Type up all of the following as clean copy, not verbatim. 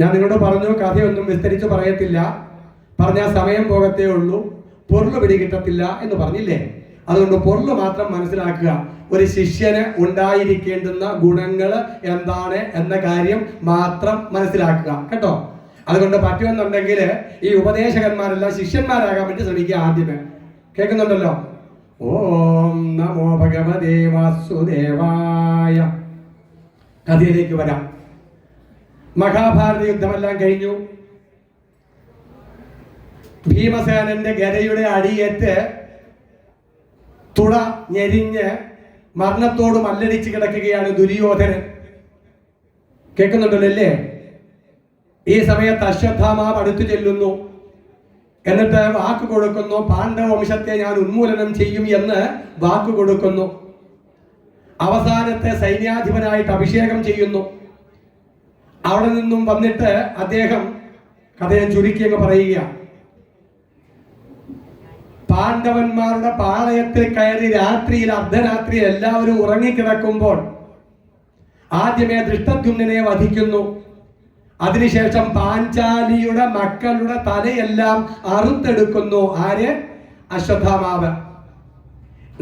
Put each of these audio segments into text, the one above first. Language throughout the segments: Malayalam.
ഞാൻ നിങ്ങളോട് പറഞ്ഞു, കഥയൊന്നും വിസ്തരിച്ച് പറയത്തില്ല, പറഞ്ഞാൽ സമയം പോകത്തേ ഉള്ളൂ, പൊരുൾ പിടികിട്ടത്തില്ല എന്ന് പറഞ്ഞില്ലേ? അതുകൊണ്ട് പൊരുൾ മാത്രം മനസ്സിലാക്കുക. ഒരു ശിഷ്യന് ഉണ്ടായിരിക്കേണ്ടുന്ന ഗുണങ്ങൾ എന്താണ് എന്ന കാര്യം മാത്രം മനസ്സിലാക്കുക കേട്ടോ. അതുകൊണ്ട് പറ്റുമെന്നുണ്ടെങ്കിൽ ഈ ഉപദേശകന്മാരെല്ലാം ശിഷ്യന്മാരാകാൻ വേണ്ടി ശ്രമിക്കുക. ആദ്യമേ കേൾക്കുന്നുണ്ടല്ലോ? ഓം നമോ ഭഗവതേ വാസുദേവായ. കഥയിലേക്ക് വരാം. മഹാഭാരത യുദ്ധമെല്ലാം കഴിഞ്ഞു. ഭീമസേനന്റെ ഗദയുടെ അടിയേറ്റ് തുട ഞെരിഞ്ഞ് മരണത്തോട് മല്ലടിച്ച് കിടക്കുകയാണ് ദുര്യോധനൻ. കേൾക്കുന്നുണ്ടല്ലോ അല്ലേ? ഈ സമയത്ത് അശ്വത്ഥാമാവ് അടുത്തു ചെല്ലുന്നു. എന്നിട്ട് വാക്ക് കൊടുക്കുന്നു, പാണ്ഡവ വംശത്തെ ഞാൻ ഉന്മൂലനം ചെയ്യും എന്ന് വാക്ക് കൊടുക്കുന്നു. അവസാനത്തെ സൈന്യാധിപനായിട്ട് അഭിഷേകം ചെയ്യുന്നു. അവിടെ നിന്നും വന്നിട്ട് അദ്ദേഹം കഥയെ ചുരുക്കി അങ്ങ് പറയുക. പാണ്ഡവന്മാരുടെ പാളയത്തിൽ കയറി രാത്രിയിൽ അർദ്ധരാത്രിയിൽ എല്ലാവരും ഉറങ്ങിക്കിടക്കുമ്പോൾ ആദ്യമേ ദൃഷ്ടദ്യുമ്നനെ വധിക്കുന്നു. അതിനുശേഷം പാഞ്ചാലിയുടെ മക്കളുടെ തലയെല്ലാം അറുത്തെടുക്കുന്നു. ആര്? അശ്വത്ഥാമാവ്.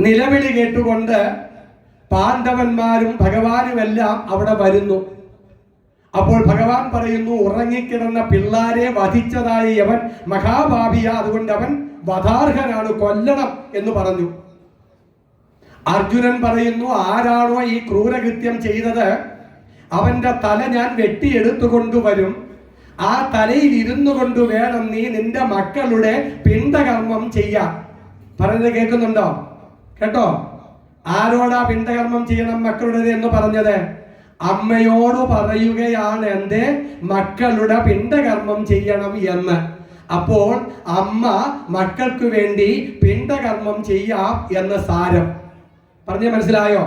നിലവിളി കേട്ടുകൊണ്ട് പാണ്ഡവന്മാരും ഭഗവാനുമെല്ലാം അവിടെ വരുന്നു. അപ്പോൾ ഭഗവാൻ പറയുന്നു, ഉറങ്ങിക്കിടന്ന പിള്ളാരെ വധിച്ചതായി അവൻ മഹാഭാവിയ, അതുകൊണ്ട് അവൻ വധാർഹനാണ്, കൊല്ലണം എന്ന് പറഞ്ഞു. അർജുനൻ പറയുന്നു, ആരാണോ ഈ ക്രൂരകൃത്യം ചെയ്തത് അവന്റെ തല ഞാൻ വെട്ടിയെടുത്തു കൊണ്ടുവരും. ആ തലയിൽ ഇരുന്നു കൊണ്ട് വേണം നീ നിന്റെ മക്കളുടെ പിണ്ടകർമ്മം ചെയ്യാൻ. പറഞ്ഞത് കേൾക്കുന്നുണ്ടോ? കേട്ടോ? ആരോടാ പിണ്ടകർമ്മം ചെയ്യണം മക്കളുടേത് എന്ന് പറഞ്ഞത്? അമ്മയോട് പറയുകയാണ് എന്റെ മക്കളുടെ പിണ്ടകർമ്മം ചെയ്യണം എന്ന്. അപ്പോൾ അമ്മ മക്കൾക്ക് വേണ്ടി പിണ്ടകർമ്മം ചെയ്യാം എന്ന സാരം പറഞ്ഞ് മനസ്സിലായോ?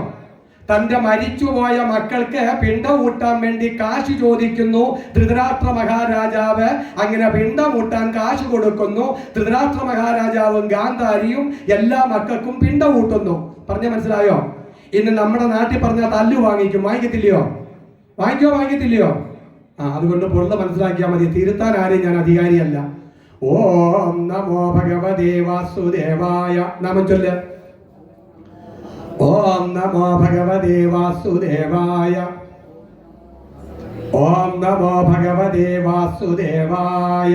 തന്റെ മരിച്ചുപോയ മക്കൾക്ക് പിണ്ടം ഊട്ടാൻ വേണ്ടി കാശ് ചോദിക്കുന്നു ധൃതരാഷ്ട്ര മഹാരാജാവ്. അങ്ങനെ പിണ്ടം ഊട്ടാൻ കാശ് കൊടുക്കുന്നു. ധൃതരാഷ്ട്ര മഹാരാജാവും ഗാന്ധാരിയും എല്ലാ മക്കൾക്കും പിണ്ടം ഊട്ടുന്നു. പറഞ്ഞ് മനസ്സിലായോ? ഇന്ന് നമ്മുടെ നാട്ടിൽ പറഞ്ഞാൽ തല്ലു വാങ്ങിക്കും. വാങ്ങിക്കത്തില്ലയോ? വാങ്ങിക്കത്തില്ലയോ? അതുകൊണ്ട് പൊരുള മനസ്സിലാക്കിയാൽ മതി. തിരുത്താൻ ആരെയും ഞാൻ അധികാരിയല്ല. ഓം നമോ ഭഗവതേ വാസുദേവായ. നാമം ചൊല്ല്. ഓം നമോ ഭഗവതേ വാസുദേവായ. ഓം നമോ ഭഗവതേ വാസുദേവായ.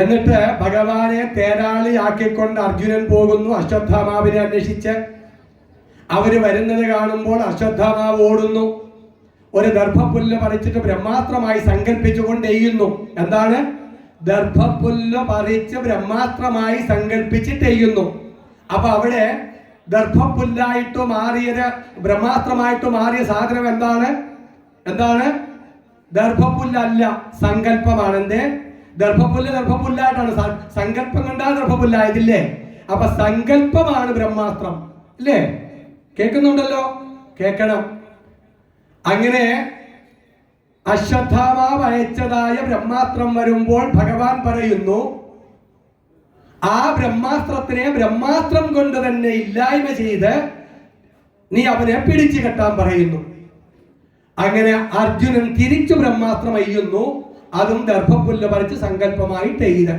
എന്നിട്ട് ഭഗവാനെ തേരാളിയാക്കിക്കൊണ്ട് അർജുനൻ പോകുന്നു അശ്വത്ഥാമാവിനെ അന്വേഷിച്ച്. അവര് വരുന്നത് കാണുമ്പോൾ അശ്വത്ഥാമാവ് ഓടുന്നു. ഒരു ദർഭപ്പുല്ല് പറിച്ചിട്ട് ബ്രഹ്മാസ്ത്രമായി സങ്കല്പിച്ചുകൊണ്ട് എയ്യുന്നു. എന്താണ്? ദർഭപ്പുല്ല് പറിച്ച് ബ്രഹ്മാസ്ത്രമായി സങ്കല്പിച്ചിട്ട് എയ്യുന്നു. അപ്പൊ അവിടെ ദർഭപ്പുല്ലായിട്ട് മാറിയത്, ബ്രഹ്മാസ്ത്രമായിട്ട് മാറിയ സാധനം എന്താണ്? ദർഭപ്പുല്ലല്ല, സങ്കല്പമാണ്. എന്തേ? ദർഭപ്പുല്ലായിട്ടാണ്. സങ്കല്പം കണ്ടാൽ ദർഭപ്പുല്ലായതില്ലേ? അപ്പൊ സങ്കല്പമാണ് ബ്രഹ്മാസ്ത്രം അല്ലേ? കേൾക്കുന്നുണ്ടല്ലോ? കേൾക്കണം. അങ്ങനെ അശ്വത്ഥാമാവ് അയച്ചതായ ബ്രഹ്മാസ്ത്രം വരുമ്പോൾ ഭഗവാൻ പറയുന്നു, ആ ബ്രഹ്മാസ്ത്രത്തിനെ ബ്രഹ്മാസ്ത്രം കൊണ്ട് തന്നെ ഇല്ലായ്മ ചെയ്ത് നീ അവനെ പിടിച്ചു കെട്ടാൻ പറയുന്നു. അങ്ങനെ അർജുനൻ തിരിച്ചു ബ്രഹ്മാസ്ത്രം അയ്യുന്നു. അതും ദർഭപ്പുല്ല് പറിച്ച് സങ്കല്പമായിട്ട് എയ്ത്.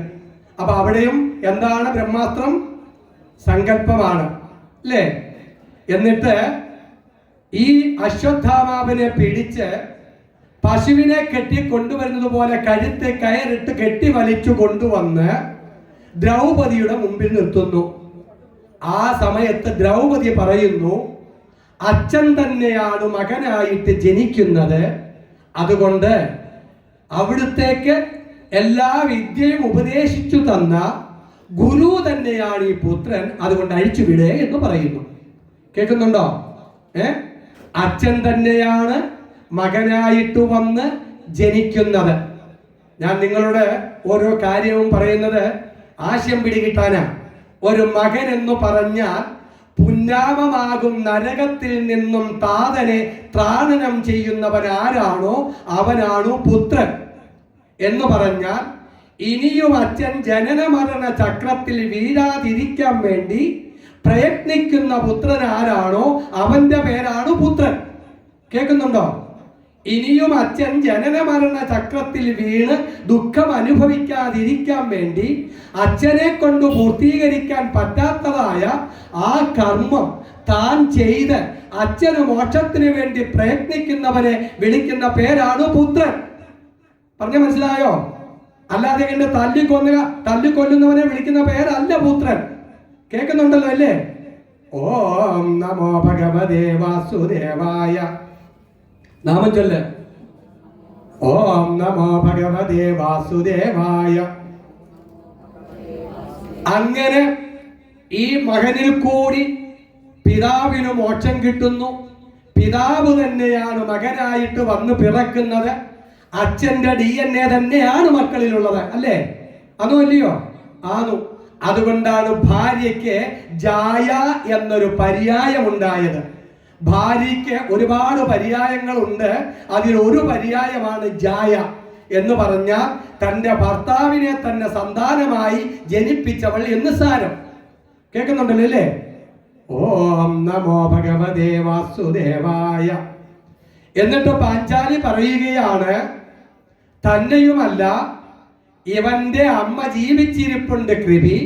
അപ്പൊ അവിടെയും എന്താണ്? ബ്രഹ്മാസ്ത്രം സങ്കല്പമാണ് അല്ലേ? എന്നിട്ട് ഈ അശ്വത്ഥാമാവിനെ പിടിച്ച് പശുവിനെ കെട്ടി കൊണ്ടുവരുന്നത് പോലെ കഴുത്തെ കയറിട്ട് കെട്ടി വലിച്ചു കൊണ്ടുവന്ന് ദ്രൗപദിയുടെ മുമ്പിൽ നിർത്തുന്നു. ആ സമയത്ത് ദ്രൗപദി പറയുന്നു, അച്ഛൻ തന്നെയാണ് മകനായിട്ട് ജനിക്കുന്നത്, അതുകൊണ്ട് അവിടുത്തേക്ക് എല്ലാ വിദ്യയും ഉപദേശിച്ചു തന്ന ഗുരു തന്നെയാണ് ഈ പുത്രൻ, അതുകൊണ്ട് അഴിച്ചുവിടേ എന്ന് പറയുന്നു. കേൾക്കുന്നുണ്ടോ? അച്ഛൻ തന്നെയാണ് മകനായിട്ട് വന്ന് ജനിക്കുന്നത്. ഞാൻ നിങ്ങളോട് ഓരോ കാര്യവും പറയുന്നത് ആശയം പിടികിട്ടാനാ. ഒരു മകൻ എന്ന് പറഞ്ഞാൽ പുന്നാമമാകും നരകത്തിൽ നിന്നും താതനെ ത്രാണനം ചെയ്യുന്നവൻ ആരാണോ അവനാണു പുത്രൻ എന്ന് പറഞ്ഞാൽ, ഇനിയും അച്ഛൻ ജനന മരണ ചക്രത്തിൽ വീഴാതിരിക്കാൻ വേണ്ടി പ്രയത്നിക്കുന്ന പുത്രൻ ആരാണോ അവന്റെ പേരാണ് പുത്രൻ. കേൾക്കുന്നുണ്ടോ? ഇനിയും അച്ഛൻ ജനന മരണ ചക്രത്തിൽ വീണ് ദുഃഖം അനുഭവിക്കാതിരിക്കാൻ വേണ്ടി അച്ഛനെ കൊണ്ട് പൂർത്തീകരിക്കാൻ പറ്റാത്തതായ ആ കർമ്മം താൻ ചെയ്ത് അച്ഛന് മോക്ഷത്തിന് വേണ്ടി പ്രയത്നിക്കുന്നവനെ വിളിക്കുന്ന പേരാണ് പുത്രൻ. പറഞ്ഞ മനസ്സിലായോ? അല്ലാതെ കണ്ട് തല്ലിക്കൊല്ലുന്നവനെ വിളിക്കുന്ന പേരല്ല പുത്രൻ. കേൾക്കുന്നുണ്ടല്ലോ അല്ലേ? ഓം നമോ ഭഗവതേ വാസുദേവായ. നാമം ചൊല്ല്. ഓം നമോ ഭഗവതേ വാസുദേവായ. അങ്ങനെ ഈ മകനിൽ കൂടി പിതാവിന് മോക്ഷം കിട്ടുന്നു. പിതാവ് തന്നെയാണ് മകനായിട്ട് വന്ന് പിറക്കുന്നത്. അച്ഛന്റെ DNA തന്നെയാണ് മക്കളിലുള്ളത്, അല്ലേ? അതോ അല്ലയോ? ആണു. അതുകൊണ്ടാണ് ഭാര്യയ്ക്ക് ജായ എന്നൊരു പര്യായം ഉണ്ടായത്. ഭാര്യയ്ക്ക് ഒരുപാട് പര്യായങ്ങളുണ്ട്. അതിലൊരു പര്യായമാണ് ജായ എന്ന് പറഞ്ഞാൽ തന്റെ ഭർത്താവിനെ തന്നെ സന്താനമായി ജനിപ്പിച്ചവൾ എന്ന് സാരം. കേൾക്കുന്നുണ്ടല്ലോ അല്ലേ? ഓം നമോ ഭഗവതേ വാസുദേവായ. എന്നിട്ട് പാഞ്ചാലി പറയുകയാണ്, തന്നെയുമല്ല ഇവന്റെ അമ്മ ജീവിച്ചിരിപ്പുണ്ട് കൃപി.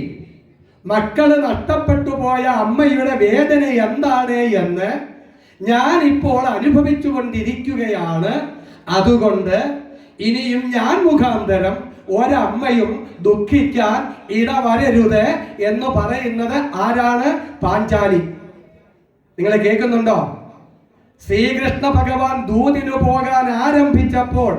മക്കള് നഷ്ടപ്പെട്ടു പോയ അമ്മയുടെ വേദന എന്താണ് എന്ന് ഞാൻ ഇപ്പോൾ അനുഭവിച്ചു കൊണ്ടിരിക്കുകയാണ്. അതുകൊണ്ട് ഇനിയും ഞാൻ മുഖാന്തരം ഒരമ്മയും ദുഃഖിക്കാൻ ഇടവരരുത് എന്ന് പറയുന്നത് ആരാണ്? പാഞ്ചാലി. നിങ്ങൾ കേൾക്കുന്നുണ്ടോ? ശ്രീകൃഷ്ണ ഭഗവാൻ ദൂതിനു പോകാൻ ആരംഭിച്ചപ്പോൾ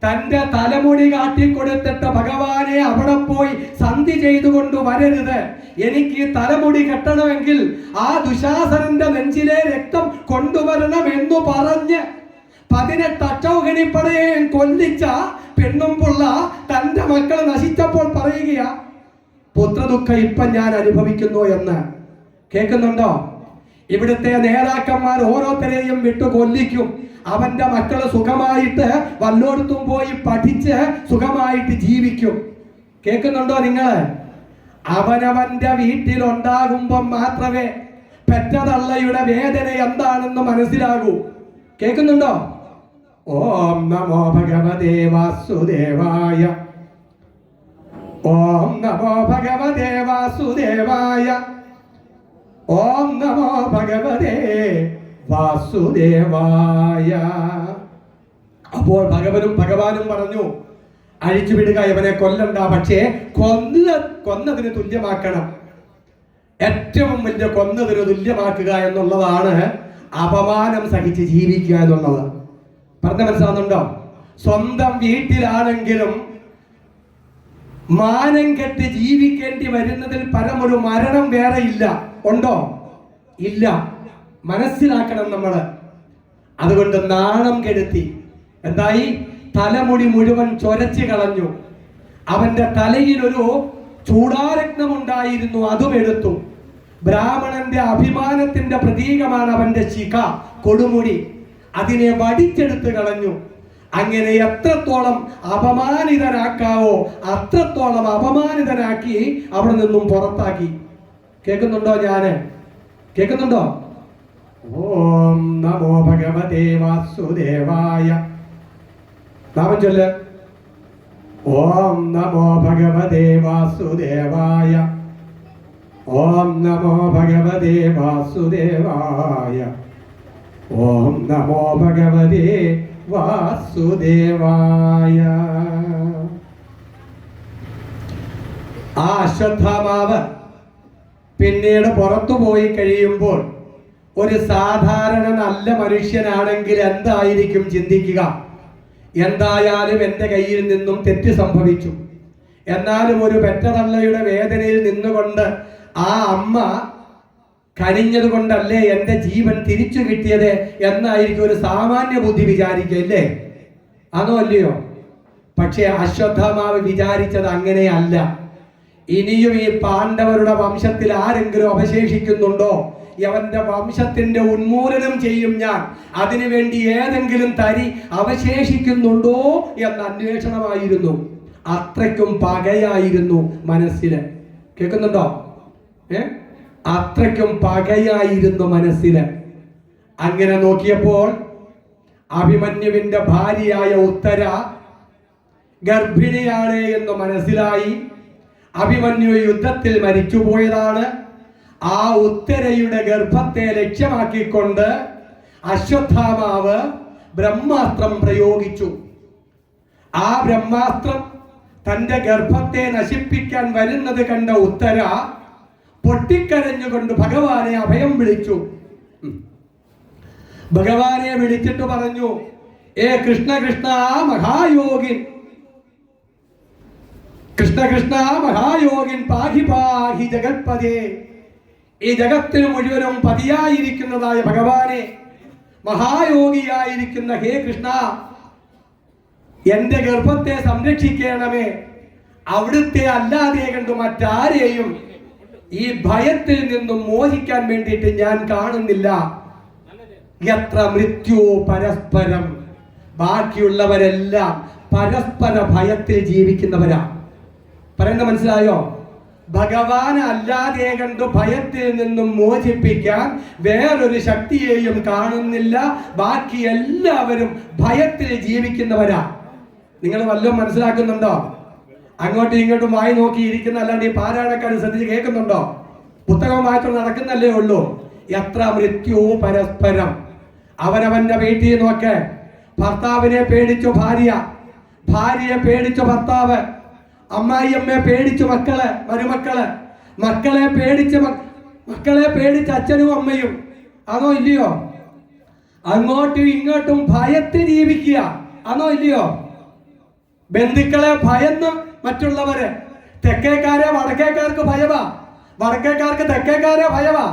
തന്റെ തലമുടി കാട്ടിക്കൊടുത്തിട്ട് ഭഗവാനെ അവിടെ പോയി സന്ധി ചെയ്തുകൊണ്ട് വരരുത്, എനിക്ക് തലമുടി കെട്ടണമെങ്കിൽ ആ ദുശാസനന്റെ നെഞ്ചിലെ രക്തം കൊണ്ടുവരണം എന്ന് പറഞ്ഞ് 18 അക്ഷൗഹിണിപ്പടയെ കൊല്ലിച്ച പെണ്ണും പുള്ള തന്റെ മക്കൾ നശിച്ചപ്പോൾ പറയുകയാ, പുത്രദുഃഖം ഇപ്പൊ ഞാൻ അനുഭവിക്കുന്നു എന്ന്. കേൾക്കുന്നുണ്ടോ? ഇവിടുത്തെ നേതാക്കന്മാർ ഓരോരുത്തരെയും വിട്ടു കൊല്ലിക്കും. അവന്റെ മക്കള് സുഖമായിട്ട് വല്ലോടത്തും പോയി പഠിച്ച് സുഖമായിട്ട് ജീവിക്കും. കേൾക്കുന്നുണ്ടോ നിങ്ങള്? അവനവന്റെ വീട്ടിലുണ്ടാകുമ്പോൾ മാത്രമേ പെറ്റതള്ളയുടെ വേദന എന്താണെന്ന് മനസ്സിലാകൂ. കേൾക്കുന്നുണ്ടോ? ഓം നമോ ഭഗവതേ വാസുദേവായ. ഓം നമോ ഭഗവതേ വാസുദേവായ. ഓം നമോ ഭഗവതേ വാസുദേവായ. അപ്പോൾ ഭഗവാനും പറഞ്ഞു, അഴിച്ചുവിടുക, ഇവനെ കൊല്ലണ്ട, പക്ഷേ കൊന്നതിന് തുല്യമാക്കണം. ഏറ്റവും വലിയ കൊന്നതിന് തുല്യമാക്കുക എന്നുള്ളതാണ് അപമാനം സഹിച്ച് ജീവിക്കുക എന്നുള്ളത്. പറഞ്ഞ മനസ്സിലാവുന്നുണ്ടോ? സ്വന്തം വീട്ടിലാണെങ്കിലും മാനം കെട്ട് ജീവിക്കേണ്ടി വരുന്നതിൽ പരമൊരു മരണം വേറെ ഇല്ല. ഉണ്ടോ? ഇല്ല. മനസ്സിലാക്കണം നമ്മള്. അതുകൊണ്ട് നാണം കെടുത്തി എന്തായി? തലമുടി മുഴുവൻ ചൊരച്ചു കളഞ്ഞു. അവന്റെ തലയിൽ ഒരു ചൂടാരത്നം ഉണ്ടായിരുന്നു, അതും എടുത്തു. ബ്രാഹ്മണന്റെ അഭിമാനത്തിന്റെ പ്രതീകമാണ് അവന്റെ ശിഖ, കൊടുമുടി. അതിനെ വടിച്ചെടുത്ത് കളഞ്ഞു. അങ്ങനെ എത്രത്തോളം അപമാനിതനാക്കാവോ അത്രത്തോളം അപമാനിതനാക്കി അവിടെ നിന്നും പുറത്താക്കി. കേൾക്കുന്നുണ്ടോ? കേൾക്കുന്നുണ്ടോ? ഓം നമോ ഭഗവതേ വാസുദേവായ. നാമം ചൊല്ല്. ഓം നമോ ഭഗവതേ വാസുദേവായ. ഓം നമോ ഭഗവതേ വാസുദേവായ. ഓം നമോ ഭഗവതേ വാസുദേവായ. ആ അശ്വത്ഥാമാവ് പിന്നീട് പുറത്തു പോയി കഴിയുമ്പോൾ ഒരു സാധാരണ നല്ല മനുഷ്യനാണെങ്കിൽ എന്തായിരിക്കും ചിന്തിക്കുക? എന്തായാലും എൻ്റെ കയ്യിൽ നിന്നും തെറ്റ് സംഭവിച്ചു. എന്നാലും ഒരു പെറ്റതള്ളയുടെ വേദനയിൽ നിന്നുകൊണ്ട് ആ അമ്മ കനിഞ്ഞത് കൊണ്ടല്ലേ എൻ്റെ ജീവൻ തിരിച്ചു കിട്ടിയത് എന്നായിരിക്കും ഒരു സാമാന്യ ബുദ്ധി വിചാരിക്കല്ലേ? ആണോ അല്ലയോ? പക്ഷേ അശ്വത്ഥാമാവ് വിചാരിച്ചത് അങ്ങനെയല്ല. ഇനിയും ഈ പാണ്ഡവരുടെ വംശത്തിൽ ആരെങ്കിലും അവശേഷിക്കുന്നുണ്ടോ? അവന്റെ വംശത്തിന്റെ ഉന്മൂലനം ചെയ്യും ഞാൻ. അതിനുവേണ്ടി ഏതെങ്കിലും തരി അവശേഷിക്കുന്നുണ്ടോ എന്ന അന്വേഷണമായിരുന്നു. അത്രയ്ക്കും പകയായിരുന്നു മനസ്സില്. കേൾക്കുന്നുണ്ടോ? അത്രയ്ക്കും പകയായിരുന്നു മനസ്സില്. അങ്ങനെ നോക്കിയപ്പോൾ അഭിമന്യുവിന്റെ ഭാര്യയായ ഉത്തര ഗർഭിണിയാണ് എന്ന് മനസ്സിലായി. അഭിമന്യു യുദ്ധത്തിൽ മരിച്ചുപോയതാണ്. ആ ഉത്തരയുടെ ഗർഭത്തെ ലക്ഷ്യമാക്കിക്കൊണ്ട് അശ്വത്ഥാമാവ് ബ്രഹ്മാസ്ത്രം പ്രയോഗിച്ചു. ആ ബ്രഹ്മാസ്ത്രം തന്റെ ഗർഭത്തെ നശിപ്പിക്കാൻ വരുന്നത് കണ്ട ഉത്തര പൊട്ടിക്കരഞ്ഞുകൊണ്ട് ഭഗവാനെ അഭയം വിളിച്ചു. ഭഗവാനെ വിളിച്ചിട്ട് പറഞ്ഞു, ഏ കൃഷ്ണ കൃഷ്ണ മഹായോഗിൻ, കൃഷ്ണ കൃഷ്ണ മഹായോഗിൻ, പാഹി പാഹി ജഗത്പതേ. ഈ ജഗത്തിന് മുഴുവനും പതിയായിരിക്കുന്നതായ ഭഗവാനെ, മഹായോഗിയായിരിക്കുന്ന ഹേ കൃഷ്ണ, എന്റെ ഗർഭത്തെ സംരക്ഷിക്കണമേ. അവിടുത്തെ അല്ലാതെ കണ്ടു മറ്റാരെയും ഈ ഭയത്തിൽ നിന്നും മോചിക്കാൻ വേണ്ടിയിട്ട് ഞാൻ കാണുന്നില്ല. എത്ര മൃത്യു പരസ്പരം, ബാക്കിയുള്ളവരെല്ലാം പരസ്പര ഭയത്തിൽ ജീവിക്കുന്നവരാ. പറയുന്ന മനസ്സിലായോ? ഭഗവാൻ അല്ലാതെ കണ്ടു ഭയത്തിൽ നിന്നും മോചിപ്പിക്കാൻ വേറൊരു ശക്തിയെയും കാണുന്നില്ല. ബാക്കി എല്ലാവരും ഭയത്തിൽ ജീവിക്കുന്നവരാ. നിങ്ങൾ വല്ലതും മനസ്സിലാക്കുന്നുണ്ടോ? അങ്ങോട്ടും ഇങ്ങോട്ടും വായി നോക്കിയിരിക്കുന്ന, അല്ലാണ്ട് ഈ പാരായണക്കാർ ശ്രദ്ധിച്ച് കേൾക്കുന്നുണ്ടോ? പുസ്തകം വായിച്ചു നടക്കുന്നല്ലേ ഉള്ളൂ. എത്ര മൃത്യു പരസ്പരം. അവനവന്റെ വീട്ടിൽ നോക്ക്. ഭർത്താവിനെ പേടിച്ചു ഭാര്യ, ഭാര്യയെ പേടിച്ചു ഭർത്താവ്, അമ്മായിയമ്മയെ പേടിച്ചു മക്കള്, മരുമക്കള്, മക്കളെ പേടിച്ച് അച്ഛനും അമ്മയും. ആണോ ഇല്ലയോ? അങ്ങോട്ടും ഇങ്ങോട്ടും ഭയത്തിൽ ജീവിക്കുക. ആണോ ഇല്ലയോ? ബന്ധുക്കളെ ഭയന്ന് മറ്റുള്ളവര്. തെക്കേക്കാരെ വടക്കേക്കാർക്ക് ഭയവാ, വടക്കേക്കാർക്ക് തെക്കേക്കാരെ ഭയവാ,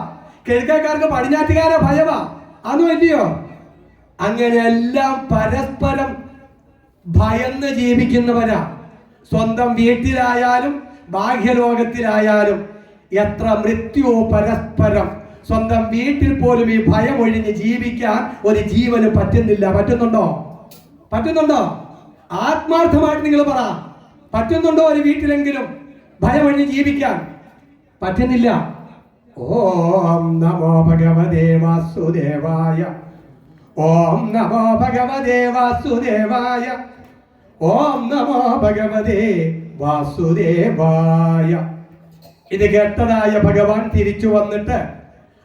കിഴക്കേക്കാർക്ക് പടിഞ്ഞാറ്റുകാരെ ഭയവാ. ആണോ ഇല്ലയോ? അങ്ങനെയെല്ലാം പരസ്പരം ഭയന്ന് ജീവിക്കുന്നവരാ. സ്വന്തം വീട്ടിലായാലും ബാഹ്യലോകത്തിലായാലും എത്ര മൃത്യു പരസ്പരം. സ്വന്തം വീട്ടിൽ പോലും ഈ ഭയം ഒഴിഞ്ഞ് ജീവിക്കാൻ ഒരു ജീവന് പറ്റുന്നില്ല. പറ്റുന്നുണ്ടോ? പറ്റുന്നുണ്ടോ? ആത്മാർത്ഥമായിട്ട് നിങ്ങൾ പറ, പറ്റുന്നുണ്ടോ? ഒരു വീട്ടിലെങ്കിലും ഭയമൊഴിഞ്ഞ് ജീവിക്കാൻ പറ്റുന്നില്ല. ഓം നമോ ഭഗവതേ വാസുദേവായ, ഓം നമോ ഭഗവതേ വാസുദേവായ, ഓം നമോ ഭഗവതേ വാസുദേവായ. ഇത് കേട്ടതായ ഭഗവാൻ തിരിച്ചു വന്നിട്ട്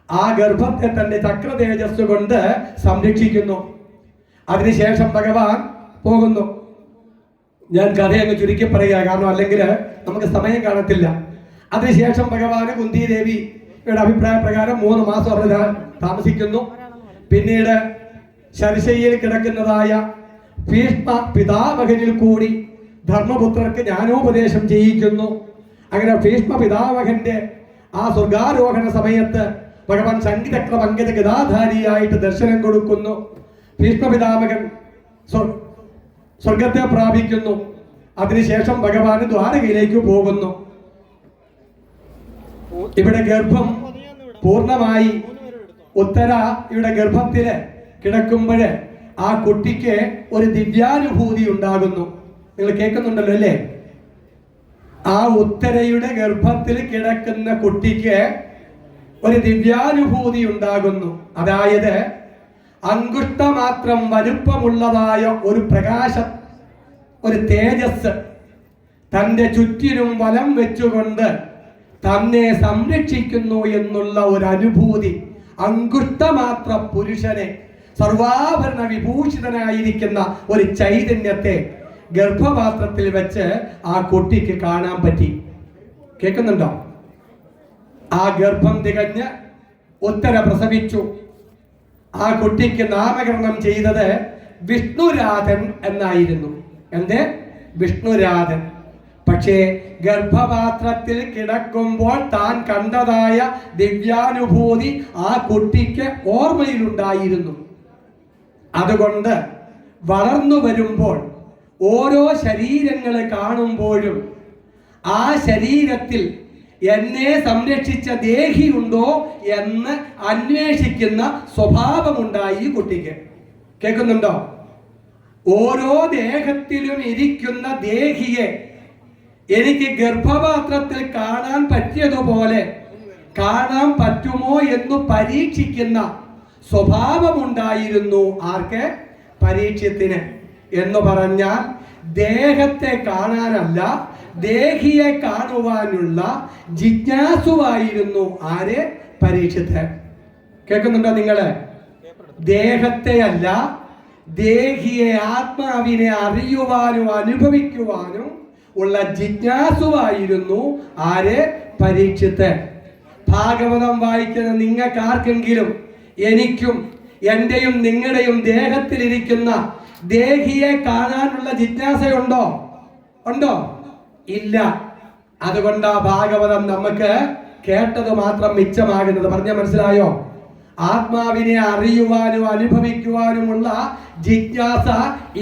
ആ ഗർഭത്തെ തന്റെ ചക്ര തേജസ് കൊണ്ട് സംരക്ഷിക്കുന്നു. അതിനുശേഷം ഭഗവാൻ പോകുന്നു. ഞാൻ കഥയങ്ങ് ചുരുക്കി പറയുക, കാരണം അല്ലെങ്കിൽ നമുക്ക് സമയം കാണത്തില്ല. അതിനുശേഷം ഭഗവാന് കുന്തിദേവിയുടെ അഭിപ്രായ പ്രകാരം 3 മാസം അവിടെ താമസിക്കുന്നു. പിന്നീട് ശരശയ്യയിൽ കിടക്കുന്നതായ ഭീഷ്മ പിതാമഹനിൽ കൂടി ധർമ്മപുത്രർക്ക് ജ്ഞാനോപദേശം ചെയ്യിക്കുന്നു. അങ്ങനെ ഭീഷ്മ പിതാമഹന്റെ ആ സ്വർഗാരോഹണ സമയത്ത് ഭഗവാൻ ശംഖചക്ര പങ്കജ ഗദാധാരിയായിട്ട് ദർശനം കൊടുക്കുന്നു. ഭീഷ്മ പിതാമഹൻ സ്വർഗത്തെ പ്രാപിക്കുന്നു. അതിനുശേഷം ഭഗവാൻ ദ്വാരകയിലേക്ക് പോകുന്നു. ഇവിടെ ഗർഭം പൂർണ്ണമായി ഉത്തരയുടെ ഗർഭത്തില് കിടക്കുമ്പോൾ ആ കുട്ടിക്ക് ഒരു ദിവ്യാനുഭൂതി ഉണ്ടാകുന്നു. നിങ്ങൾ കേൾക്കുന്നുണ്ടല്ലോ അല്ലേ? ആ ഉത്തരയുടെ ഗർഭത്തിൽ കിടക്കുന്ന കുട്ടിക്ക് ഒരു ദിവ്യാനുഭൂതി ഉണ്ടാകുന്നു. അതായത് അങ്കുഷ്ടമാത്രം വലുപ്പമുള്ളതായ ഒരു പ്രകാശം, ഒരു തേജസ് തൻ്റെ ചുറ്റിനും വലം വെച്ചുകൊണ്ട് തന്നെ സംരക്ഷിക്കുന്നു എന്നുള്ള ഒരു അനുഭൂതി. അങ്കുഷ്ടമാത്ര പുരുഷനെ, സർവാഭരണ വിഭൂഷിതനായിരിക്കുന്ന ഒരു ചൈതന്യത്തെ ഗർഭപാത്രത്തിൽ വെച്ച് ആ കുട്ടിക്ക് കാണാൻ പറ്റി. കേൾക്കുന്നുണ്ടോ? ആ ഗർഭം തികഞ്ഞ് ഉത്തര പ്രസവിച്ചു. ആ കുട്ടിക്ക് നാമകരണം ചെയ്തത് വിഷ്ണുരാധൻ എന്നായിരുന്നു. എന്ത്? വിഷ്ണുരാധൻ. പക്ഷേ ഗർഭപാത്രത്തിൽ കിടക്കുമ്പോൾ താൻ കണ്ടതായ ദിവ്യാനുഭൂതി ആ കുട്ടിക്ക് ഓർമ്മയിലുണ്ടായിരുന്നു. അതുകൊണ്ട് വളർന്നു വരുമ്പോൾ ഓരോ ശരീരങ്ങളെ കാണുമ്പോഴും ആ ശരീരത്തിൽ എന്നെ സംരക്ഷിച്ച ദേഹിയുണ്ടോ എന്ന് അന്വേഷിക്കുന്ന സ്വഭാവമുണ്ടായി കുട്ടിക്ക്. കേൾക്കുന്നുണ്ടോ? ഓരോ ദേഹത്തിലും ഇരിക്കുന്ന ദേഹിയെ എനിക്ക് ഗർഭപാത്രത്തിൽ കാണാൻ പറ്റിയതുപോലെ കാണാൻ പറ്റുമോ എന്ന് പരീക്ഷിക്കുന്ന സ്വഭാവമുണ്ടായിരുന്നു ആർക്ക്? പരീക്ഷത്തിന്. എന്ന് പറഞ്ഞാൽ ദേഹത്തെ കാണാനല്ല, ദേഹിയെ കാണുവാനുള്ള ജിജ്ഞാസുവായിരുന്നു ആര്? പരീക്ഷത്ത്. കേൾക്കുന്നുണ്ടോ നിങ്ങള്? ദേഹത്തെ അല്ല, ദേഹിയെ, ആത്മാവിനെ അറിയുവാനും അനുഭവിക്കുവാനും ഉള്ള ജിജ്ഞാസുവായിരുന്നു ആര്? പരീക്ഷത്ത്. ഭാഗവതം വായിക്കുന്ന നിങ്ങൾക്ക് ആർക്കെങ്കിലും, എനിക്കും എന്റെയും നിങ്ങളുടെയും ദേഹത്തിലിരിക്കുന്ന ദേഹിയെ കാണാനുള്ള ജിജ്ഞാസയുണ്ടോ? ഉണ്ടോ? ഇല്ല. അതുകൊണ്ടാ ഭാഗവതം നമുക്ക് കേട്ടത് മാത്രം മിച്ചമാകുന്നത്. പറഞ്ഞ മനസ്സിലായോ? ആത്മാവിനെ അറിയുവാനും അനുഭവിക്കുവാനുമുള്ള ജിജ്ഞാസ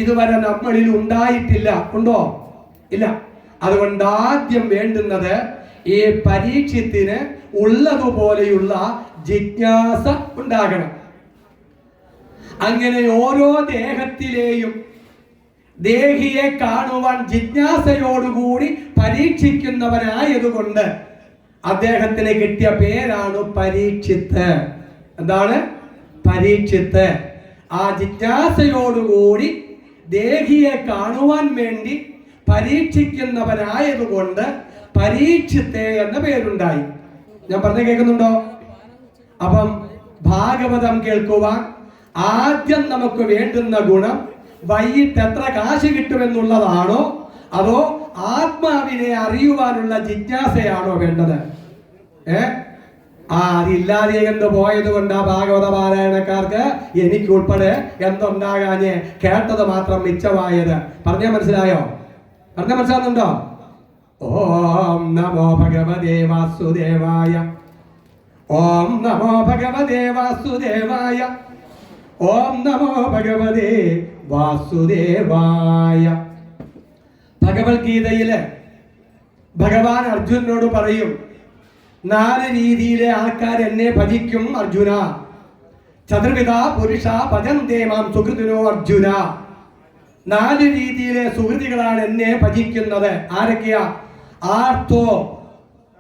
ഇതുവരെ നമ്മളിൽ ഉണ്ടായിട്ടില്ല. ഉണ്ടോ? ഇല്ല. അതുകൊണ്ട് ആദ്യം വേണ്ടുന്നത് ഈ പരീക്ഷത്തിന് ഉള്ളതുപോലെയുള്ള ജിജ്ഞാസ ഉണ്ടാകണം. അങ്ങനെ ഓരോ ദേഹത്തിലെയും ദേഹിയെ കാണുവാൻ ജിജ്ഞാസയോടുകൂടി പരീക്ഷിക്കുന്നവനായതുകൊണ്ട് അദ്ദേഹത്തിന് കിട്ടിയ പേരാണ് പരീക്ഷിത്ത്. എന്താണ്? പരീക്ഷിത്ത്. ആ ജിജ്ഞാസയോടുകൂടി ദേഹിയെ കാണുവാൻ വേണ്ടി പരീക്ഷിക്കുന്നവനായതുകൊണ്ട് പരീക്ഷിത്തെ എന്ന പേരുണ്ടായി. ഞാൻ പറഞ്ഞു കേൾക്കുന്നുണ്ടോ? അപ്പം ഭാഗവതം കേൾക്കുവാൻ ആദ്യം നമുക്ക് വേണ്ടുന്ന ഗുണം വൈകിട്ട് എത്ര കാശ് കിട്ടുമെന്നുള്ളതാണോ, അതോ ആത്മാവിനെ അറിയുവാനുള്ള ജിജ്ഞാസയാണോ വേണ്ടത്? അതില്ലാതെ എന്ത് പോയത് കൊണ്ട് ആ ഭാഗവത പാരായണക്കാർക്ക് എനിക്കുൾപ്പെടെ എന്തുണ്ടാകാഞ്ഞ് കേട്ടത് മാത്രം മിച്ചമായത്. പറഞ്ഞാൽ മനസ്സിലായോ? പറഞ്ഞാൽ മനസ്സിലാകുന്നുണ്ടോ? ഓം നമോ ഭഗവതേ വാസുദേവായ. ഓം നമോ ഭഗവതേ വാസുദേവായ. ഓം നമോ ഭഗവതേ വാസുദേവായ. ഭഗവത്ഗീതയില് ഭഗവാൻ അർജുനനോട് പറയും, 4 രീതിയിലെ ആൾക്കാർ എന്നെ ഭജിക്കും അർജുന. ചതുർവിധ പുരുഷ ഭജന്തേ മാം സുഹൃതിനോ അർജുന. 4 രീതിയിലെ സുഹൃതികളാണ് എന്നെ ഭജിക്കുന്നത്. ആരൊക്കെയാ? ആർത്തോ,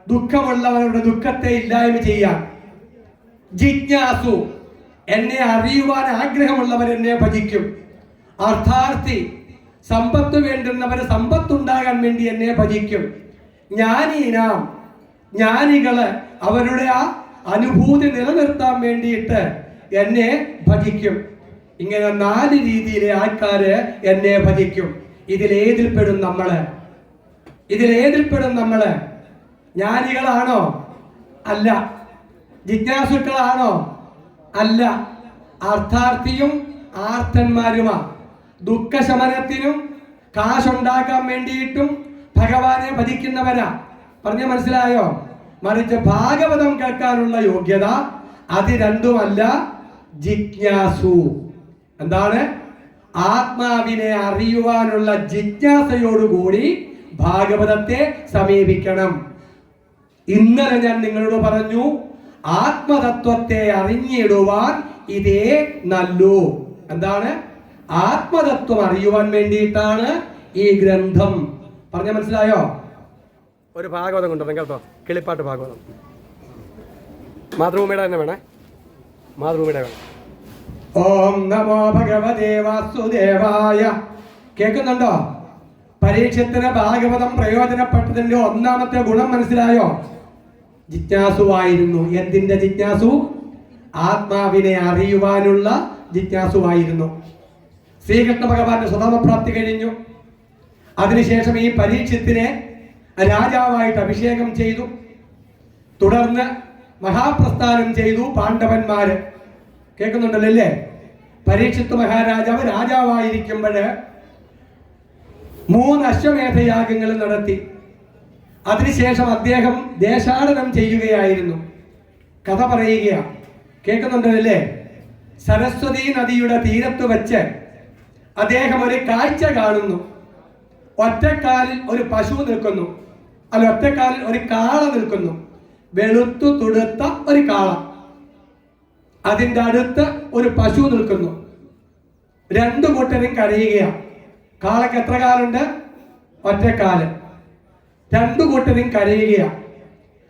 ദുഃഖമുള്ളവരുടെ ദുഃഖത്തെ ഇല്ലായ്മ ചെയ്യാൻ. ജിജ്ഞാസു, എന്നെ അറിയുവാൻ ആഗ്രഹമുള്ളവർ എന്നെ ഭജിക്കും. അർത്ഥാർത്ഥി, സമ്പത്ത് വേണ്ടുന്നവർ സമ്പത്തുണ്ടാകാൻ വേണ്ടി എന്നെ ഭജിക്കും. ജ്ഞാനീനാം, ജ്ഞാനികള് അവരുടെ ആ അനുഭൂതി നിലനിർത്താൻ വേണ്ടിയിട്ട് എന്നെ ഭജിക്കും. ഇങ്ങനെ 4 രീതിയിലെ ആൾക്കാര് എന്നെ ഭജിക്കും. ഇതിലേതിൽപ്പെടും നമ്മള്? ഇതിലേതിൽപ്പെടും നമ്മള്? ജ്ഞാനികളാണോ? അല്ല. ജിജ്ഞാസുക്കളാണോ? അല്ല. അർത്ഥാർത്ഥിയും ആർത്തന്മാരുമാ. ദുഃഖശമനത്തിനും കാശുണ്ടാക്കാൻ വേണ്ടിയിട്ടും ഭഗവാനെ ഭജിക്കുന്നവരാ. പറഞ്ഞ മനസ്സിലായോ? മറിച്ച് ഭാഗവതം കേൾക്കാനുള്ള യോഗ്യത അത് രണ്ടുമല്ല, ജിജ്ഞാസു. എന്താണ്? ആത്മാവിനെ അറിയുവാനുള്ള ജിജ്ഞാസയോടുകൂടി ഭാഗവതത്തെ സമീപിക്കണം. ഇന്നലെ ഞാൻ നിങ്ങളോട് പറഞ്ഞു, ആത്മതത്വത്തെ അറിഞ്ഞിടുവാൻ ഇതേ നല്ലു. എന്താണ്? ആത്മതത്വം അറിയുവാൻ വേണ്ടിയിട്ടാണ് ഈ ഗ്രന്ഥം. പറഞ്ഞ മനസ്സിലായോ? ഒരു ഭാഗവതം കൊണ്ടുവരണം കേട്ടോ, കിളിപ്പാട്ട് ഭാഗവതം. മാതൃഭൂമിയുടെ തന്നെ വേണേ, മാതൃഭൂമിയുടെ വേണം. ഓം നമോ ഭഗവതേ വാസുദേവായ. കേൾക്കുന്നുണ്ടോ? പരീക്ഷത്തിന് ഭാഗവതം പ്രയോജനപ്പെട്ടതിന്റെ ഒന്നാമത്തെ ഗുണം മനസ്സിലായോ? ജിജ്ഞാസുവായിരുന്നു. എന്തിന്റെ ജിജ്ഞാസു? ആത്മാവിനെ അറിയുവാനുള്ള ജിജ്ഞാസുവായിരുന്നു. ശ്രീകൃഷ്ണ ഭഗവാന്റെ സ്വധർമ്മപ്രാപ്തി കഴിഞ്ഞു. അതിനുശേഷം ഈ പരീക്ഷത്തിനെ രാജാവായിട്ട് അഭിഷേകം ചെയ്തു. തുടർന്ന് മഹാപ്രസ്ഥാനം ചെയ്തു പാണ്ഡവന്മാര്. കേൾക്കുന്നുണ്ടല്ലോ അല്ലേ? പരീക്ഷിത്ത് മഹാരാജാവ് രാജാവായിരിക്കുമ്പോൾ 3 അശ്വമേധയാഗങ്ങൾ നടത്തി. അതിനുശേഷം അദ്ദേഹം ദേശാടനം ചെയ്യുകയായിരുന്നു. കഥ പറയുകയാണ്. കേൾക്കുന്നുണ്ടല്ലേ? സരസ്വതി നദിയുടെ തീരത്ത് വെച്ച് അദ്ദേഹം ഒരു കാഴ്ച കാണുന്നു. ഒറ്റക്കാലിൽ ഒരു പശു നിൽക്കുന്നു, അല്ല ഒറ്റക്കാലിൽ ഒരു കാള നിൽക്കുന്നു. വെളുത്തു തുടുത്ത ഒരു കാള. അതിൻ്റെ അടുത്ത് ഒരു പശു നിൽക്കുന്നു. 2 കൂട്ടരും കരയുകയാണ്. കാളക്ക് എത്ര കാലുണ്ട്? ഒറ്റക്കാല്. 2 കൂട്ടരും കരയുകയാണ്.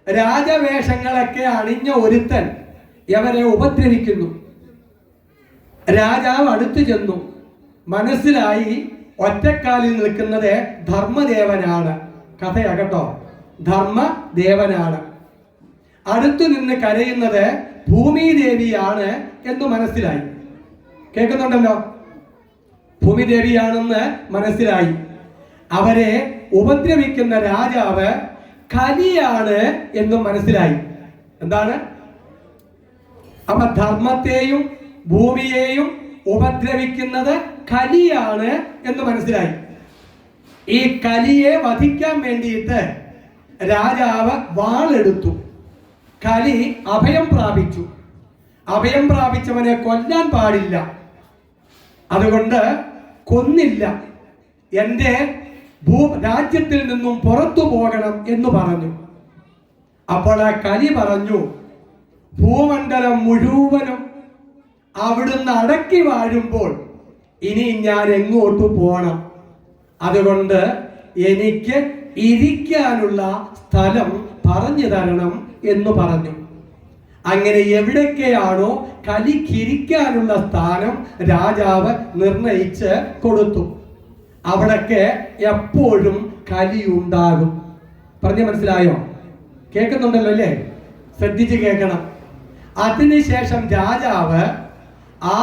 രാജവേഷങ്ങളൊക്കെ അണിഞ്ഞ ഒരുത്തൻ ഇവരെ ഉപദ്രവിക്കുന്നു. രാജാവ് അടുത്തു ചെന്നു. മനസ്സിലായി ഒറ്റക്കാലിൽ നിൽക്കുന്നത് ധർമ്മദേവനാണ്. കഥയാകട്ടോ, ധർമ്മദേവനാണ്. അടുത്തു നിന്ന് കരയുന്നത് ഭൂമിദേവിയാണ് എന്ന് മനസ്സിലായി. കേൾക്കുന്നുണ്ടല്ലോ, ഭൂമിദേവിയാണെന്ന് മനസ്സിലായി. അവരെ ഉപദ്രവിക്കുന്ന രാജാവ് കലിയാണ് എന്നും മനസ്സിലായി. എന്താണ്? അപ്പൊ ധർമ്മത്തെയും ഭൂമിയെയും ഉപദ്രവിക്കുന്നത് കലിയാണ് എന്ന് മനസ്സിലായി. ഈ കലിയെ വധിക്കാൻ വേണ്ടിയിട്ട് രാജാവ് വാളെടുത്തു. കലി അഭയം പ്രാപിച്ചു. അഭയം പ്രാപിച്ചവനെ കൊല്ലാൻ പാടില്ല, അതുകൊണ്ട് കൊന്നില്ല. എൻ്റെ രാജ്യത്തിൽ നിന്നും പുറത്തു പോകണം എന്ന് പറഞ്ഞു. അപ്പോൾ ആ കലി പറഞ്ഞു, ഭൂമണ്ഡലം മുഴുവനും അവിടുന്ന് അടക്കി വാഴുമ്പോൾ ഇനി ഞാൻ എങ്ങോട്ട് പോകണം? അതുകൊണ്ട് എനിക്ക് ഇരിക്കാനുള്ള സ്ഥലം പറഞ്ഞു തരണം എന്ന് പറഞ്ഞു. അങ്ങനെ എവിടൊക്കെയാണോ കലിക്കിരിക്കാനുള്ള സ്ഥാനം രാജാവ് നിർണയിച്ച് കൊടുത്തു. അവിടൊക്കെ എപ്പോഴും കലിയുണ്ടാകും. പറഞ്ഞ മനസ്സിലായോ? കേൾക്കുന്നുണ്ടല്ലോ അല്ലേ? ശ്രദ്ധിച്ച് കേൾക്കണം. അതിനുശേഷം രാജാവ് ആ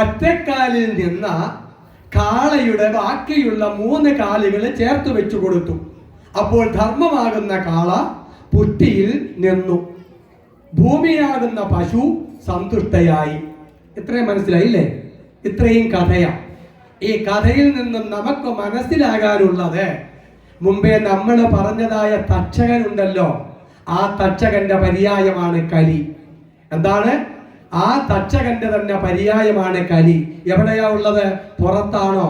ഒറ്റക്കാലിൽ നിന്ന കാളയുടെ ബാക്കിയുള്ള 3 കാലുകൾ ചേർത്ത് വെച്ചു കൊടുത്തു. അപ്പോൾ ധർമ്മമാകുന്ന കാള പുറ്റിയിൽ നിന്നു, ഭൂമിയാകുന്ന പശു സന്തുഷ്ടയായി. ഇത്രയും മനസ്സിലായില്ലേ? ഇത്രയും കഥയാണ്. ഈ കഥയിൽ നിന്നും നമുക്ക് മനസ്സിലാകാനുള്ളത്, മുമ്പേ നമ്മൾ പറഞ്ഞതായ തക്ഷകനുണ്ടല്ലോ, ആ തക്ഷകന്റെ പര്യായമാണ് കലി. എന്താണ്? ആ തക്ഷകന്റെ തന്നെ പര്യായമാണ് കലി. എവിടെയാ ഉള്ളത്? പുറത്താണോ?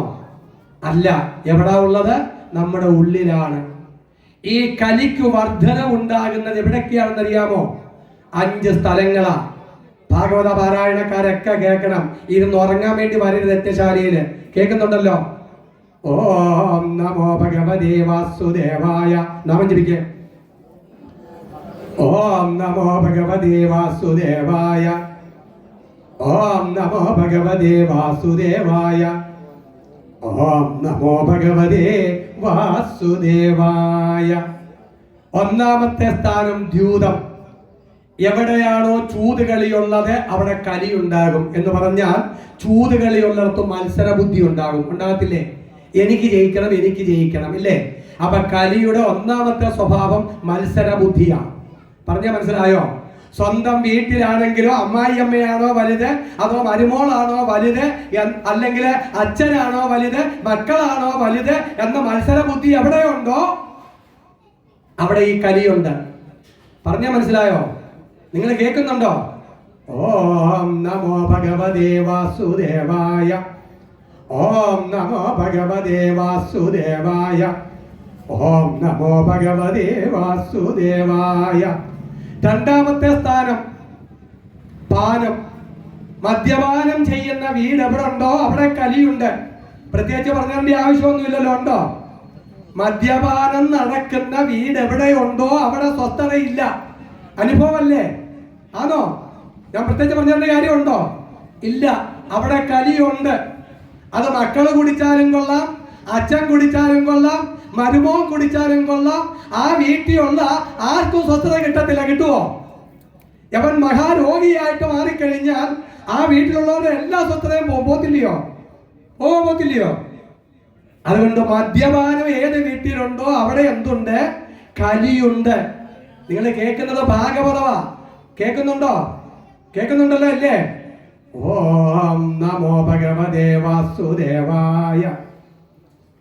അല്ല. എവിടാ ഉള്ളത്? നമ്മുടെ ഉള്ളിലാണ്. ഈ കലിക്ക് വർധന ഉണ്ടാകുന്നത് എവിടൊക്കെയാണെന്ന് അറിയാമോ? 5 സ്ഥലങ്ങളാ. ഭാഗവത പാരായണക്കാരൊക്കെ കേൾക്കണം. ഇരുന്ന് ഉറങ്ങാൻ വേണ്ടി വരരുത് യജ്ഞശാലയില്. കേൾക്കുന്നുണ്ടല്ലോ? ഓം നമോ ഭഗവതേ വാസുദേവായ. നാമം ജപിക്കേ. ഓം നമോ ഭഗവതേ വാസുദേവായ. ഓം നമോ ഭഗവതേ വാസുദേവായ. ഓം നമോ ഭഗവതേ വാസുദേവായ. ഒന്നാമത്തെ സ്ഥാനം ദ്യൂതം. എവിടെയാണോ ചൂതുകളിയുള്ളത് അവിടെ കലിയുണ്ടാകും എന്ന് പറഞ്ഞാൽ, ചൂതുകളിയുള്ളിടത്ത് മത്സര ബുദ്ധി ഉണ്ടാകും. ഉണ്ടാകത്തില്ലേ? എനിക്ക് ജയിക്കണം, എനിക്ക് ജയിക്കണം, ഇല്ലേ? അപ്പൊ കലിയുടെ ഒന്നാമത്തെ സ്വഭാവം മത്സര ബുദ്ധിയാണ്. പറഞ്ഞ മനസ്സിലായോ? സ്വന്തം വീട്ടിലാണെങ്കിലോ അമ്മായിയമ്മയാണോ വലുത്, അതോ മരുമോളാണോ വലുത്, അല്ലെങ്കിൽ അച്ഛനാണോ വലുത്, മക്കളാണോ വലുത് എന്ന മത്സര ബുദ്ധി എവിടെയുണ്ടോ അവിടെ ഈ കലിയുണ്ട്. പറഞ്ഞ മനസ്സിലായോ? നിങ്ങൾ കേൾക്കുന്നുണ്ടോ? ഓം നമോ ഭഗവതേ വാസുദേവായ. ഓം നമോ ഭഗവതേ വാസുദേവായ. ഓം നമോ ഭഗവതേ വാസുദേവായ. രണ്ടാമത്തെ സ്ഥാനം പാനം. മദ്യപാനം ചെയ്യുന്ന വീട് എവിടെ ഉണ്ടോ അവിടെ കലിയുണ്ട്. പ്രത്യേകിച്ച് പറഞ്ഞതിന്റെ ആവശ്യമൊന്നുമില്ലല്ലോ. ഉണ്ടോ? മദ്യപാനം നടക്കുന്ന വീട് എവിടെയുണ്ടോ അവിടെ സ്വസ്ഥതയില്ല. അനുഭവമല്ലേ? ആണോ? ഞാൻ പ്രത്യേകിച്ച് പറഞ്ഞതിന്റെ കാര്യമുണ്ടോ? ഇല്ല. അവിടെ കലിയുണ്ട്. അത് മക്കള് കുടിച്ചാലും കൊള്ളാം, അച്ഛൻ കുടിച്ചാലും കൊള്ളാം, മരുമോൻ കുടിച്ചാലും കൊള്ളാം. ആ വീട്ടിലുള്ള ആർക്കും സ്വസ്ഥത കിട്ടത്തില്ല. കിട്ടുമോ? അവൻ മഹാരോഗിയായിട്ട് മാറിക്കഴിഞ്ഞാൽ ആ വീട്ടിലുള്ളവരുടെ എല്ലാ സ്വസ്ഥതയും പോത്തില്ലയോ? പോത്തില്ലയോ? അതുകൊണ്ട് മദ്യപാനം ഏത് വീട്ടിലുണ്ടോ അവിടെ എന്തുണ്ട്? കലിയുണ്ട്. നിങ്ങൾ കേൾക്കുന്നത് ഭാഗവതമാ. കേൾക്കുന്നുണ്ടോ? കേൾക്കുന്നുണ്ടല്ലോ അല്ലേ? ഓം നമോ ഭഗവതേ വാസുദേവായ.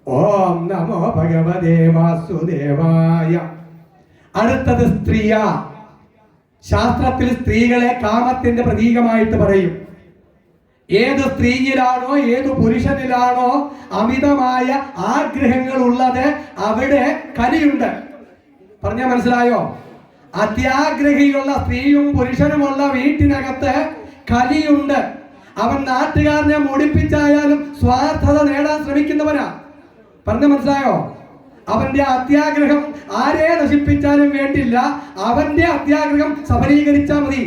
ഓം നമോ ഭഗവതേ വാസുദേവായ. അടുത്തത് സ്ത്രീയ. ശാസ്ത്രത്തിൽ സ്ത്രീകളെ കാമത്തിന്റെ പ്രതീകമായിട്ട് പറയും. ഏത് സ്ത്രീയിലാണോ ഏത് പുരുഷനിലാണോ അമിതമായ ആഗ്രഹങ്ങൾ ഉള്ളത് അവിടെ കലിയുണ്ട്. പറഞ്ഞാൽ മനസ്സിലായോ? അത്യാഗ്രഹിയുള്ള സ്ത്രീയും പുരുഷനുമുള്ള വീട്ടിനകത്ത് കലിയുണ്ട്. അവൻ നാട്ടുകാരനെ മുടിപ്പിച്ചായാലും സ്വാർത്ഥത നേടാൻ ശ്രമിക്കുന്നവനാ. പറഞ്ഞ മനസ്സിലായോ? അവന്റെ അത്യാഗ്രഹം ആരെ നശിപ്പിച്ചാലും വേണ്ടില്ല, അവന്റെ അത്യാഗ്രഹം സഫലീകരിച്ചാൽ മതി.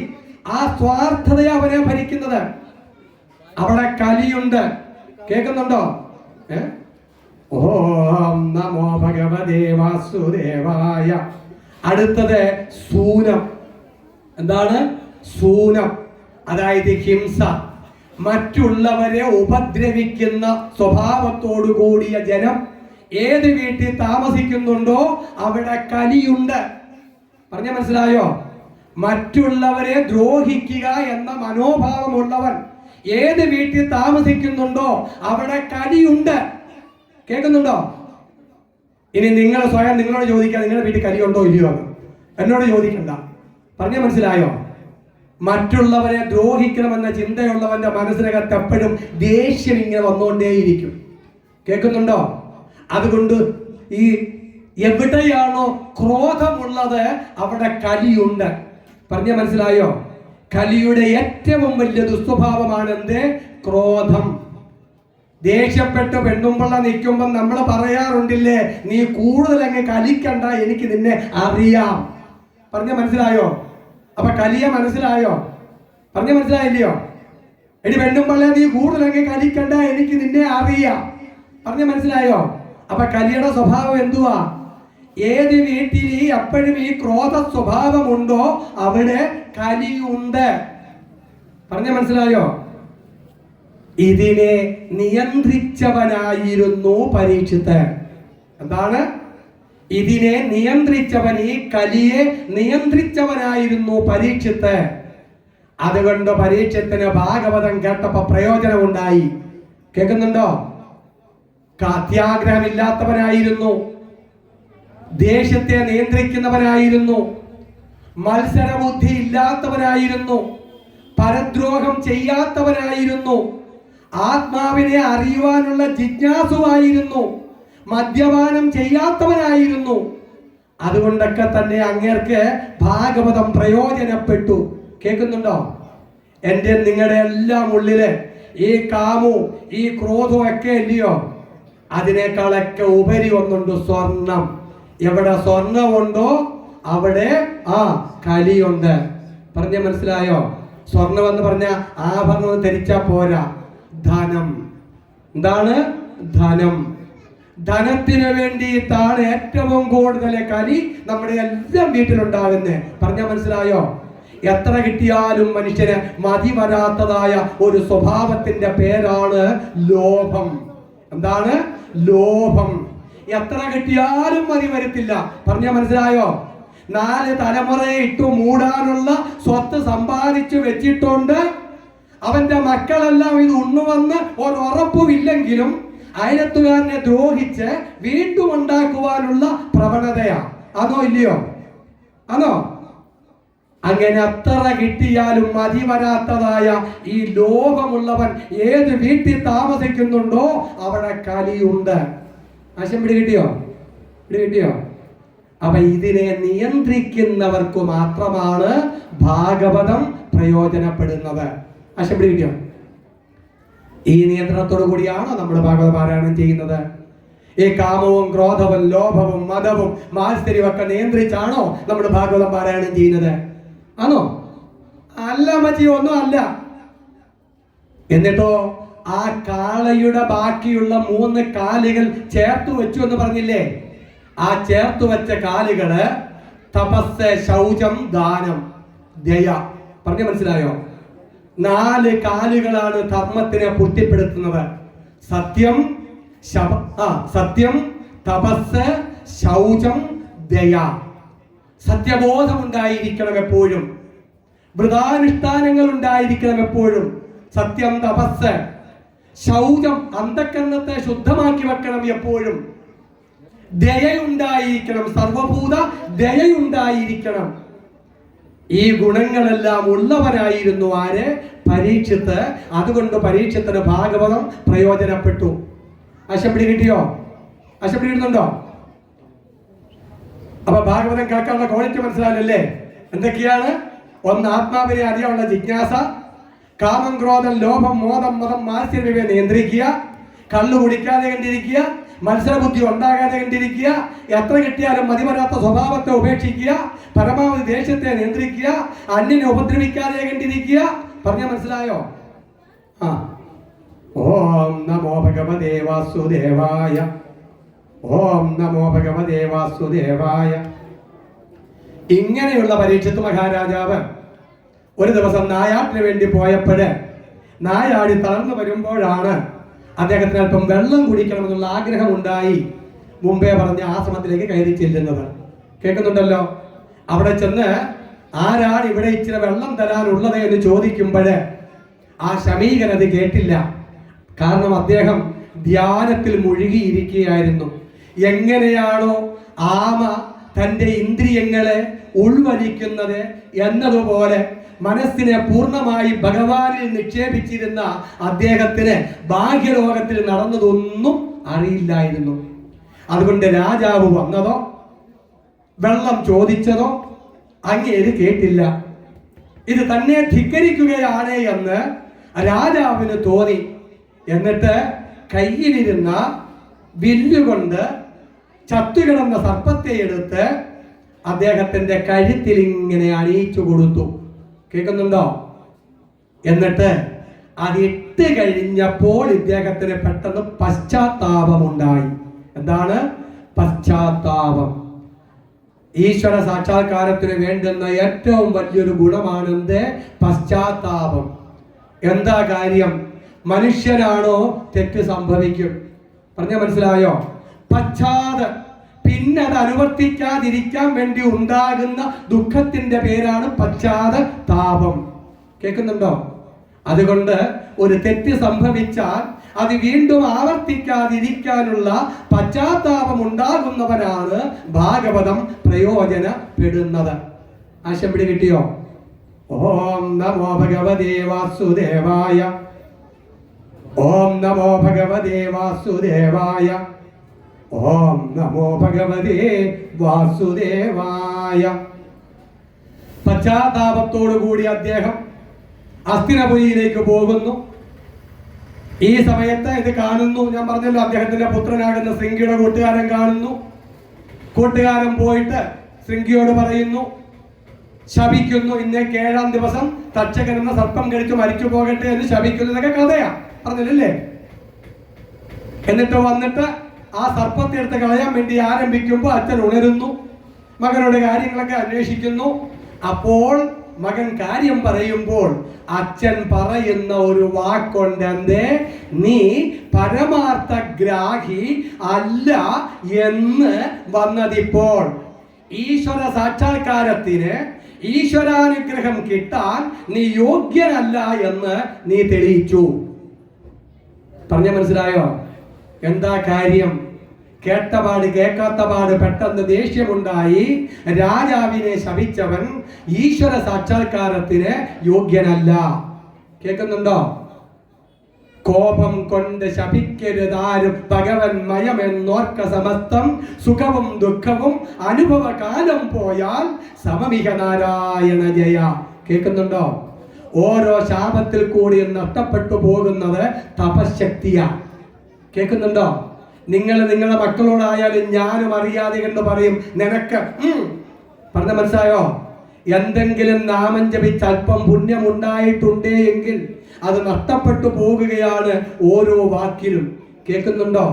ആ സ്വാർത്ഥതയെ അവനെ ഭരിക്കുന്നത്. അവിടെ കലിയുണ്ട്. കേൾക്കുന്നുണ്ടോ? ഓം നമോ ഭഗവതേ വാസുദേവായ. അടുത്തത് സൂനം. എന്താണ് സൂനം? അതായത് ഹിംസ, മറ്റുള്ളവരെ ഉപദ്രവിക്കുന്ന സ്വഭാവത്തോടു കൂടിയ ജനം ഏത് വീട്ടിൽ താമസിക്കുന്നുണ്ടോ അവിടെ കലിയുണ്ട്. പറഞ്ഞ മനസ്സിലായോ? മറ്റുള്ളവരെ ദ്രോഹിക്കുക എന്ന മനോഭാവമുള്ളവൻ ഏത് വീട്ടിൽ താമസിക്കുന്നുണ്ടോ അവിടെ കലിയുണ്ട്. കേൾക്കുന്നുണ്ടോ? ഇനി നിങ്ങൾ സ്വയം നിങ്ങളോട് ചോദിക്കുക, നിങ്ങളുടെ വീട്ടിൽ കലിയുണ്ടോ ഇല്ലയോ എന്ന്. എന്നോട് ചോദിക്കണ്ട. പറഞ്ഞ മനസ്സിലായോ? മറ്റുള്ളവരെ ദ്രോഹിക്കണമെന്ന ചിന്തയുള്ളവന്റെ മനസ്സിനകത്ത് എപ്പോഴും ദേഷ്യം ഇങ്ങനെ വന്നുകൊണ്ടേയിരിക്കും. കേൾക്കുന്നുണ്ടോ? അതുകൊണ്ട് ഈ എവിടെയാണോ ക്രോധമുള്ളത് അവിടെ കലിയുണ്ട്. പറഞ്ഞ മനസ്സിലായോ? കലിയുടെ ഏറ്റവും വലിയ ദുസ്വഭാവമാണ് എന്ത്? ക്രോധം. ദേഷ്യപ്പെട്ട് പെണ്ണുമ്പള്ള നിൽക്കുമ്പോൾ നമ്മൾ പറയാറുണ്ടില്ലേ, നീ കൂടുതൽ അങ്ങ് കലിക്കണ്ട, എനിക്ക് നിന്നെ അറിയാം. പറഞ്ഞ മനസ്സിലായോ? അപ്പൊ കലിയെ മനസ്സിലായോ? പറഞ്ഞ മനസ്സിലായില്ലയോ? എടി പെണ്ണുമ്പള്ള നീ കൂടുതൽ അങ്ങ് കലിക്കണ്ട, എനിക്ക് നിന്നെ അറിയാം. പറഞ്ഞ മനസ്സിലായോ? അപ്പൊ കലിയുടെ സ്വഭാവം എന്തുവാ? ഏത് വീട്ടിൽ എപ്പോഴും ഈ ക്രോധ സ്വഭാവമുണ്ടോ അവിടെ കലിയുണ്ട്. പറഞ്ഞ മനസ്സിലായോ? ഇതിനെ നിയന്ത്രിച്ചവനായിരുന്നു പരീക്ഷിത്ത്. എന്താണ്? ഇതിനെ നിയന്ത്രിച്ചവൻ, ഈ കലിയെ നിയന്ത്രിച്ചവനായിരുന്നു പരീക്ഷിത്ത്. അതുകൊണ്ട് പരീക്ഷത്തിന് ഭാഗവതം കേട്ടപ്പോ പ്രയോജനം ഉണ്ടായി. കേൾക്കുന്നുണ്ടോ? അത്യാഗ്രഹമില്ലാത്തവനായിരുന്നു, ദേഷ്യത്തെ നിയന്ത്രിക്കുന്നവനായിരുന്നു, മത്സരബുദ്ധി ഇല്ലാത്തവനായിരുന്നു, പരദ്രോഹം ചെയ്യാത്തവനായിരുന്നു, ആത്മാവിനെ അറിയുവാനുള്ള ജിജ്ഞാസുവായിരുന്നു, മദ്യപാനം ചെയ്യാത്തവനായിരുന്നു. അതുകൊണ്ടൊക്കെ തന്നെ അങ്ങേർക്ക് ഭാഗവതം പ്രയോജനപ്പെട്ടു. കേൾക്കുന്നുണ്ടോ? എൻ്റെ നിങ്ങളുടെ എല്ലാം ഉള്ളില് ഈ കാമവും ഈ ക്രോധവും ഒക്കെ ഇല്ലയോ? അതിനേക്കാളൊക്കെ ഉപരി ഒന്നുണ്ട്, സ്വർണം. എവിടെ സ്വർണമുണ്ടോ അവിടെ കലിയുണ്ട്. പറഞ്ഞ മനസ്സിലായോ? സ്വർണം എന്ന് പറഞ്ഞ ആഭരണം ധരിച്ചാ പോരാ, ധനം. എന്താണ്? ധനം. ധനത്തിന് വേണ്ടിയിട്ടാണ് ഏറ്റവും കൂടുതൽ കലി നമ്മുടെ എല്ലാം വീട്ടിലുണ്ടാകുന്നത്. പറഞ്ഞ മനസ്സിലായോ? എത്ര കിട്ടിയാലും മനുഷ്യന് മതി വരാത്തതായ ഒരു സ്വഭാവത്തിന്റെ പേരാണ് ലോഭം. എന്താണ്? ലോഭം. എത്ര കിട്ടിയാലും മതി വരത്തില്ല. പറഞ്ഞ മനസ്സിലായോ? 4 തലമുറയെ ഇട്ടു മൂടാനുള്ള സ്വത്ത് സമ്പാദിച്ചു വെച്ചിട്ടുണ്ട്. അവന്റെ മക്കളെല്ലാം ഇത് ഉണ്ണുവന്ന് ഒരു ഉറപ്പുമില്ലെങ്കിലും അയലത്തുകാരനെ ദ്രോഹിച്ച് വീണ്ടും ഉണ്ടാക്കുവാനുള്ള പ്രവണതയാ. ആണോ ഇല്ലയോ? ആണോ? അങ്ങനെ എത്ര കിട്ടിയാലും മതി വരാത്തതായ ഈ ലോഭമുള്ളവൻ ഏത് വീട്ടിൽ താമസിക്കുന്നുണ്ടോ അവിടെ കലിയുണ്ട്. ആശം പിടി കിട്ടിയോ? പിടി കിട്ടിയോ? അപ്പൊ ഇതിനെ നിയന്ത്രിക്കുന്നവർക്ക് മാത്രമാണ് ഭാഗവതം പ്രയോജനപ്പെടുന്നത്. ആശം പിടി കിട്ടിയോ? ഈ നിയന്ത്രണത്തോടു കൂടിയാണോ നമ്മൾ ഭാഗവത പാരായണം ചെയ്യുന്നത്? ഈ കാമവും ക്രോധവും ലോഭവും മതവും മാത്സര്യവും ഒക്കെ നിയന്ത്രിച്ചാണോ നമ്മൾ ഭാഗവതം പാരായണം ചെയ്യുന്നത്? ആണോ? അല്ല മച്ചി, ഒന്നും അല്ല. എന്നിട്ടോ ആ കാളയുടെ ബാക്കിയുള്ള 3 കാലുകൾ ചേർത്തു വെച്ചു എന്ന് പറഞ്ഞില്ലേ? ആ ചേർത്തു വെച്ച കാലുകള് തപസ്, ശൗചം, ദാനം, ദയ. പറഞ്ഞ മനസ്സിലായോ? 4 കാലുകളാണ് ധർമ്മത്തിനെ പുഷ്ടിപ്പെടുത്തുന്നത്. സത്യം, സത്യം, തപസ്, ശൗചം, ദയ. സത്യബോധം ഉണ്ടായിരിക്കണം എപ്പോഴും. വ്രതാനുഷ്ഠാനങ്ങൾ ഉണ്ടായിരിക്കണം എപ്പോഴും. സത്യം, തപസ്, ശൗചം, അന്ധക്കരണത്തെ ശുദ്ധമാക്കി വെക്കണം എപ്പോഴും. ദയയുണ്ടായിരിക്കണം, സർവഭൂത ദയയുണ്ടായിരിക്കണം. ഈ ഗുണങ്ങളെല്ലാം ഉള്ളവനായിരുന്നു ആര്? പരീക്ഷിത്ത്. അതുകൊണ്ട് പരീക്ഷത്തിന് ഭാഗവതം പ്രയോജനപ്പെട്ടു. അശപ്പിടി കിട്ടിയോ? അശപ്പിടി കിട്ടുന്നുണ്ടോ? അപ്പൊ ഭാഗവതം കേൾക്കാനുള്ള ക്വാളിറ്റി മനസ്സിലായല്ലേ? എന്തൊക്കെയാണ്? 1, ആത്മാവിനെ അറിയാനുള്ള ജിജ്ഞാസ. കാമം, ക്രോധം, ലോഭം, മോദം, മതം, മാത്സര്യത്തെ നിയന്ത്രിക്കുക. കള്ളു കുടിക്കാതെ കണ്ടിരിക്കുക. മത്സരബുദ്ധി ഉണ്ടാകാതെ കണ്ടിരിക്കുക. എത്ര കിട്ടിയാലും മതിവരാത്ത സ്വഭാവത്തെ ഉപേക്ഷിക്കുക. പരമാവധി ദേഷ്യത്തെ നിയന്ത്രിക്കുക. അന്യനെ ഉപദ്രവിക്കാതെ കണ്ടിരിക്കുക. പറഞ്ഞ മനസ്സിലായോ? ഓം നമോ ഭഗവതേ വാസുദേവായ. ഓം നമോ ഭഗവതേ വാസുദേവായ. ഇങ്ങനെയുള്ള പരീക്ഷത്ത് മഹാരാജാവ് ഒരു ദിവസം നായാട്ടിന് വേണ്ടി പോയപ്പോഴ് നായാടി തളർന്നു വരുമ്പോഴാണ് അദ്ദേഹത്തിന് അല്പം വെള്ളം കുടിക്കണമെന്നുള്ള ആഗ്രഹം ഉണ്ടായി മുമ്പേ പറഞ്ഞ ആശ്രമത്തിലേക്ക് കയറി ചെല്ലുന്നത്. കേൾക്കുന്നുണ്ടല്ലോ? അവിടെ ചെന്ന് ആരാണ് ഇവിടെ ഇച്ചിരി വെള്ളം തരാനുള്ളത് എന്ന് ചോദിക്കുമ്പോൾ ആ ശമീകനത് കേട്ടില്ല. കാരണം അദ്ദേഹം ധ്യാനത്തിൽ മുഴുകിയിരിക്കുകയായിരുന്നു. എങ്ങനെയാണോ ആമ തൻ്റെ ഇന്ദ്രിയങ്ങളെ ഉൾവലിക്കുന്നത് എന്നതുപോലെ മനസ്സിനെ പൂർണ്ണമായി ഭഗവാനിൽ നിക്ഷേപിച്ചിരുന്ന അദ്ദേഹത്തിന് ബാഹ്യലോകത്തിൽ നടന്നതൊന്നും അറിയില്ലായിരുന്നു. അതുകൊണ്ട് രാജാവ് വന്നതോ വെള്ളം ചോദിച്ചതോ അങ്ങേര് കേട്ടില്ല. ഇത് തന്നെ ധിക്കരിക്കുകയാണ് എന്ന് രാജാവിന് തോന്നി. എന്നിട്ട് കയ്യിലിരുന്ന വില്ലുകൊണ്ട് ചത്തുകിടന്ന സർപ്പത്തെ എടുത്ത് അദ്ദേഹത്തിന്റെ കഴുത്തിൽ ഇങ്ങനെ അണിയിച്ചു കൊടുത്തു. കേൾക്കുന്നുണ്ടോ? എന്നിട്ട് അതിട്ട് കഴിഞ്ഞപ്പോൾ ഇദ്ദേഹത്തിന് പെട്ടെന്ന് പശ്ചാത്താപമുണ്ടായി. എന്താണ് പശ്ചാത്താപം? ഈശ്വര സാക്ഷാത്കാരത്തിന് വേണ്ടുന്ന ഏറ്റവും വലിയൊരു ഗുണമാണ് എന്ത്? പശ്ചാത്താപം. എന്താ കാര്യം? മനുഷ്യനാണോ തെറ്റ് സംഭവിക്കും. പറഞ്ഞ മനസ്സിലായോ? പിന്നെ അത് അനുവർത്തിക്കാതിരിക്കാൻ വേണ്ടി ഉണ്ടാകുന്ന ദുഃഖത്തിന്റെ പേരാണ് പശ്ചാത്താപം. കേൾക്കുന്നുണ്ടോ? അതുകൊണ്ട് ഒരു തെറ്റ് സംഭവിച്ചാൽ അത് വീണ്ടും ആവർത്തിക്കാതിരിക്കാനുള്ള പശ്ചാത്താപം ഉണ്ടാകുന്നവനാണ് ഭാഗവതം പ്രയോജനപ്പെടുന്നത്. ആശം പിടി കിട്ടിയോ? ഓം നമോ ഭഗവതേ വാസുദേവായ. ഓം നമോ ഭഗവതേ വാസുദേവായ. ഓം നമോ ഭഗവതേ വാസുദേവായ. പശ്ചാത്താപത്തോടുകൂടി അദ്ദേഹം ഹസ്തിനപുരിയിലേക്ക് പോകുന്നു. ഈ സമയത്ത് ഇത് കാണുന്നു. ഞാൻ പറഞ്ഞല്ലോ, അദ്ദേഹത്തിന്റെ പുത്രനാകുന്ന ശൃംഗിയുടെ കൂട്ടുകാരൻ കാണുന്നു. കൂട്ടുകാരൻ പോയിട്ട് ശൃംഗിയോട് പറയുന്നു, ശപിക്കുന്നു. ഇന്നേക്ക് 7-ാം ദിവസം തക്ഷകൻ എന്ന സർപ്പം കഴിച്ച് മരിച്ചു പോകട്ടെ എന്ന് ശപിക്കുന്നു. ഇതൊക്കെ കഥയാ, പറഞ്ഞില്ലേ? എന്നിട്ട് വന്നിട്ട് ആ സർപ്പത്തെ എടുത്ത് കളയാൻ വേണ്ടി ആരംഭിക്കുമ്പോൾ അച്ഛൻ ഉണരുന്നു. മകനോട് കാര്യങ്ങളൊക്കെ അന്വേഷിക്കുന്നു. അപ്പോൾ മകൻ കാര്യം പറയുമ്പോൾ അച്ഛൻ പറയുന്ന ഒരു വാക്കുണ്ട്, നീ പരമാർത്ഥഗ്രാഹി അല്ല എന്ന് വന്നതിപ്പോൾ ഈശ്വര സാക്ഷാത്കാരത്തിന് ഈശ്വരാനുഗ്രഹം കിട്ടാൻ നീ യോഗ്യനല്ല എന്ന് നീ തെളിയിച്ചു. പറഞ്ഞ മനസ്സിലായോ? എന്താ കാര്യം? കേട്ടപാട് കേൾക്കാത്ത പാട് പെട്ടെന്ന് ദേഷ്യമുണ്ടായി രാജാവിനെ ശപിച്ചവൻ ഈശ്വര സാക്ഷാത്കാരത്തിന് യോഗ്യനല്ല. കേൾക്കുന്നുണ്ടോ? കോപം കൊണ്ട് ശപിക്കരുതാരും ഭഗവൻ മയമെന്നോർക്ക സമസ്തം സുഖവും ദുഃഖവും അനുഭവകാലം പോയാൽ സമമിക നാരായണ ജയ. കേൾക്കുന്നുണ്ടോ? ഓരോ ശാപത്തിൽ കൂടി നഷ്ടപ്പെട്ടു പോകുന്നത് തപശക്തിയാണ്. കേൾക്കുന്നുണ്ടോ? നിങ്ങൾ നിങ്ങളുടെ മക്കളോടായാലും ഞാനും അറിയാതെ എന്ന് പറയും, നിനക്ക് പറഞ്ഞ മനസ്സിലായോ? എന്തെങ്കിലും നാമം ജപിച്ച് അല്പം പുണ്യം ഉണ്ടായിട്ടുണ്ടേ എങ്കിൽ അത് നഷ്ടപ്പെട്ടു പോകുകയാണ് ഓരോ വാക്കിലും. കേൾക്കുന്നുണ്ടോ?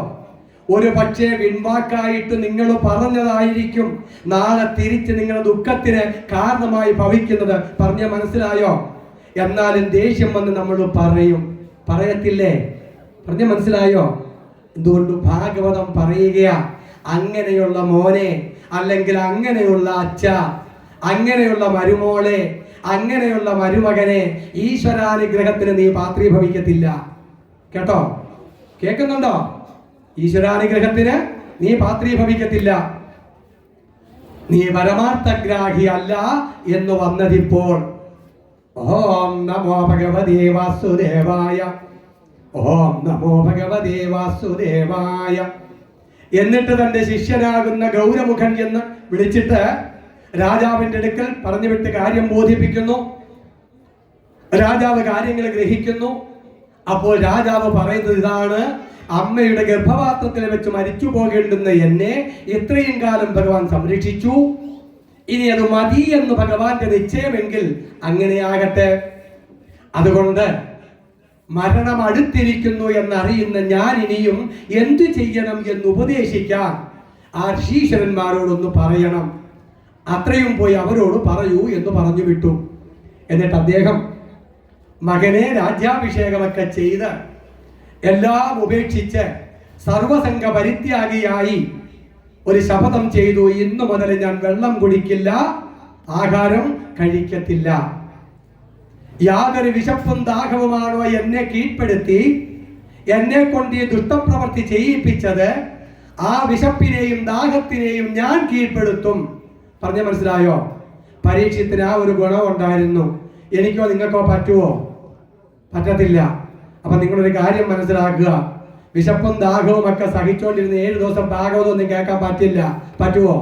ഒരു പക്ഷേ വിൺവാക്കായിട്ട് നിങ്ങൾ പറഞ്ഞതായിരിക്കും നാളെ തിരിച്ച് നിങ്ങളുടെ ദുഃഖത്തിന് കാരണമായി ഭവിക്കുന്നത്. പറഞ്ഞ മനസ്സിലായോ? എന്നാലും ദേഷ്യം വന്ന് നമ്മൾ പറയത്തില്ലേ? പറഞ്ഞ മനസ്സിലായോ? എന്തുകൊണ്ട്? ഭാഗവതം പറയുകയാ, അങ്ങനെയുള്ള മോനെ, അല്ലെങ്കിൽ അങ്ങനെയുള്ള അച്ഛ, അങ്ങനെയുള്ള മരുമോളെ, അങ്ങനെയുള്ള മരുമകനെ ഈശ്വരാനുഗ്രഹത്തിന് നീ പാത്രീഭവിക്കത്തില്ല. കേട്ടോ? കേൾക്കുന്നുണ്ടോ? ഈശ്വരാനുഗ്രഹത്തിന് നീ പാത്രീഭവിക്കത്തില്ല. നീ പരമാർത്ഥഗ്രാഹി അല്ല എന്ന് വന്നതിപ്പോൾ. ഓം നമോ ഭഗവതേ വാസുദേവായ. ഓം നമോ ഭഗവതേ വാസുദേവായ. എന്നിട്ട് തന്റെ ശിഷ്യനാകുന്ന ഗൗരമുഖൻ എന്ന് വിളിച്ചിട്ട് രാജാവിന്റെ അടുക്കൽ പറഞ്ഞു വിട്ട് കാര്യം ബോധിപ്പിക്കുന്നു. രാജാവ് കാര്യങ്ങൾ ഗ്രഹിക്കുന്നു. അപ്പോൾ രാജാവ് പറയുന്നത് ഇതാണ്, അമ്മയുടെ ഗർഭപാത്രത്തിൽ വെച്ച് മരിച്ചു പോകേണ്ടുന്ന എന്നെ ഇത്രയും കാലം ഭഗവാൻ സംരക്ഷിച്ചു. ഇനി അത് മതി എന്ന് ഭഗവാന്റെ നിശ്ചയമെങ്കിൽ അങ്ങനെയാകട്ടെ. അതുകൊണ്ട് മരണം അടുത്തിരിക്കുന്നു എന്നറിയുന്ന ഞാൻ ഇനിയും എന്തു ചെയ്യണം എന്ന് ഉപദേശിക്കാൻ ആ ഋഷീശ്വരന്മാരോടൊന്ന് പറയണം, അത്രയും പോയി അവരോട് പറയൂ എന്ന് പറഞ്ഞു വിട്ടു. എന്നിട്ട് അദ്ദേഹം മകനെ രാജ്യാഭിഷേകമൊക്കെ ചെയ്ത് എല്ലാം ഉപേക്ഷിച്ച് സർവസംഘ പരിത്യാഗിയായി ഒരു ശപഥം ചെയ്തു. ഇന്നു മുതൽ ഞാൻ വെള്ളം കുടിക്കില്ല, ആഹാരം കഴിക്കത്തില്ല. യാതൊരു വിശപ്പും ദാഹവുമാണോ എന്നെ കീഴ്പ്പെടുത്തി എന്നെ കൊണ്ട് ഈ ദുഷ്ടപ്രവൃത്തി ചെയ്യിപ്പിച്ചത്, ആ വിശപ്പിനെയും ദാഹത്തിനെയും ഞാൻ കീഴ്പ്പെടുത്തും. പറഞ്ഞ മനസ്സിലായോ? പരീക്ഷത്തിന് ആ ഒരു ഗുണമുണ്ടായിരുന്നു. എനിക്കോ നിങ്ങൾക്കോ പറ്റുമോ? പറ്റത്തില്ല. അപ്പൊ നിങ്ങളൊരു കാര്യം മനസ്സിലാക്കുക, വിശപ്പും ദാഹവും ഒക്കെ സഹിച്ചുകൊണ്ടിരുന്ന 7 ദിവസം ഭാഗവതമൊന്നും കേൾക്കാൻ പറ്റില്ല. പറ്റുമോ?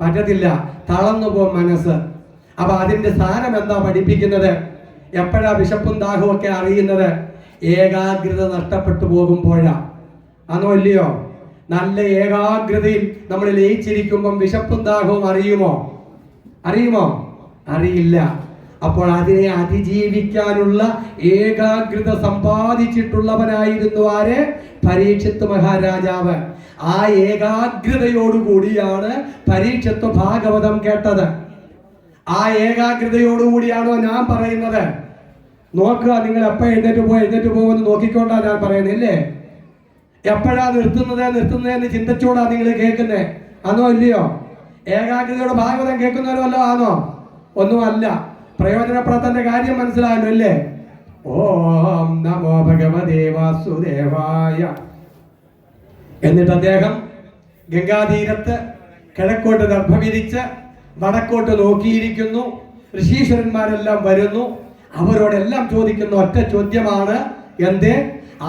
പറ്റത്തില്ല. തളർന്നു പോകും മനസ്സ്. അപ്പൊ അതിന്റെ സ്ഥാനം എന്താ പഠിപ്പിക്കുന്നത്? എപ്പോഴാ വിശപ്പും ദാഹവും ഒക്കെ അറിയുന്നത്? ഏകാഗ്രത നഷ്ടപ്പെട്ടു പോകുമ്പോഴാ. ആണോ ഇല്ലയോ? നല്ല ഏകാഗ്രതയിൽ നമ്മൾ ലയിച്ചിരിക്കുമ്പം വിശപ്പും ദാഹവും അറിയുമോ? അറിയില്ല. അപ്പോൾ അതിനെ അതിജീവിക്കാനുള്ള ഏകാഗ്രത സമ്പാദിച്ചിട്ടുള്ളവനായിരുന്നു ആര്? പരീക്ഷിത്ത് മഹാരാജാവ്. ആ ഏകാഗ്രതയോടുകൂടിയാണ് പരീക്ഷിത്ത് ഭാഗവതം കേട്ടത്. ആ ഏകാഗ്രതയോടുകൂടിയാണോ ഞാൻ പറയുന്നത്? നോക്കുക, നിങ്ങൾ എപ്പോൾ എഴുന്നേറ്റ് പോകുമെന്ന് നോക്കിക്കൊണ്ടാ ഞാൻ പറയുന്നില്ലേ. എപ്പോഴാ നിർത്തുന്നതെന്ന് ചിന്തിച്ചോടാ നിങ്ങൾ കേൾക്കുന്നേ. ആണോ ഇല്ലയോ? ഏകാഗ്രതയോടെ ഭാഗവതം കേൾക്കുന്നവരോ വല്ലോ ആണോ? ഒന്നുമല്ല. പ്രയോജനപ്പെടാത്തന്റെ കാര്യം മനസ്സിലായല്ലോ അല്ലേ? ഓം നമോ ഭഗവതേ വാസുദേവായ. എന്നിട്ട് അദ്ദേഹം ഗംഗാതീരത്ത് കിഴക്കോട്ട് ദർഭ വിരിച്ച് വടക്കോട്ട് നോക്കിയിരിക്കുന്നു. ഋഷീശ്വരന്മാരെല്ലാം വരുന്നു. അവരോടെല്ലാം ചോദിക്കുന്ന ഒറ്റ ചോദ്യമാണ്, എന്തേ?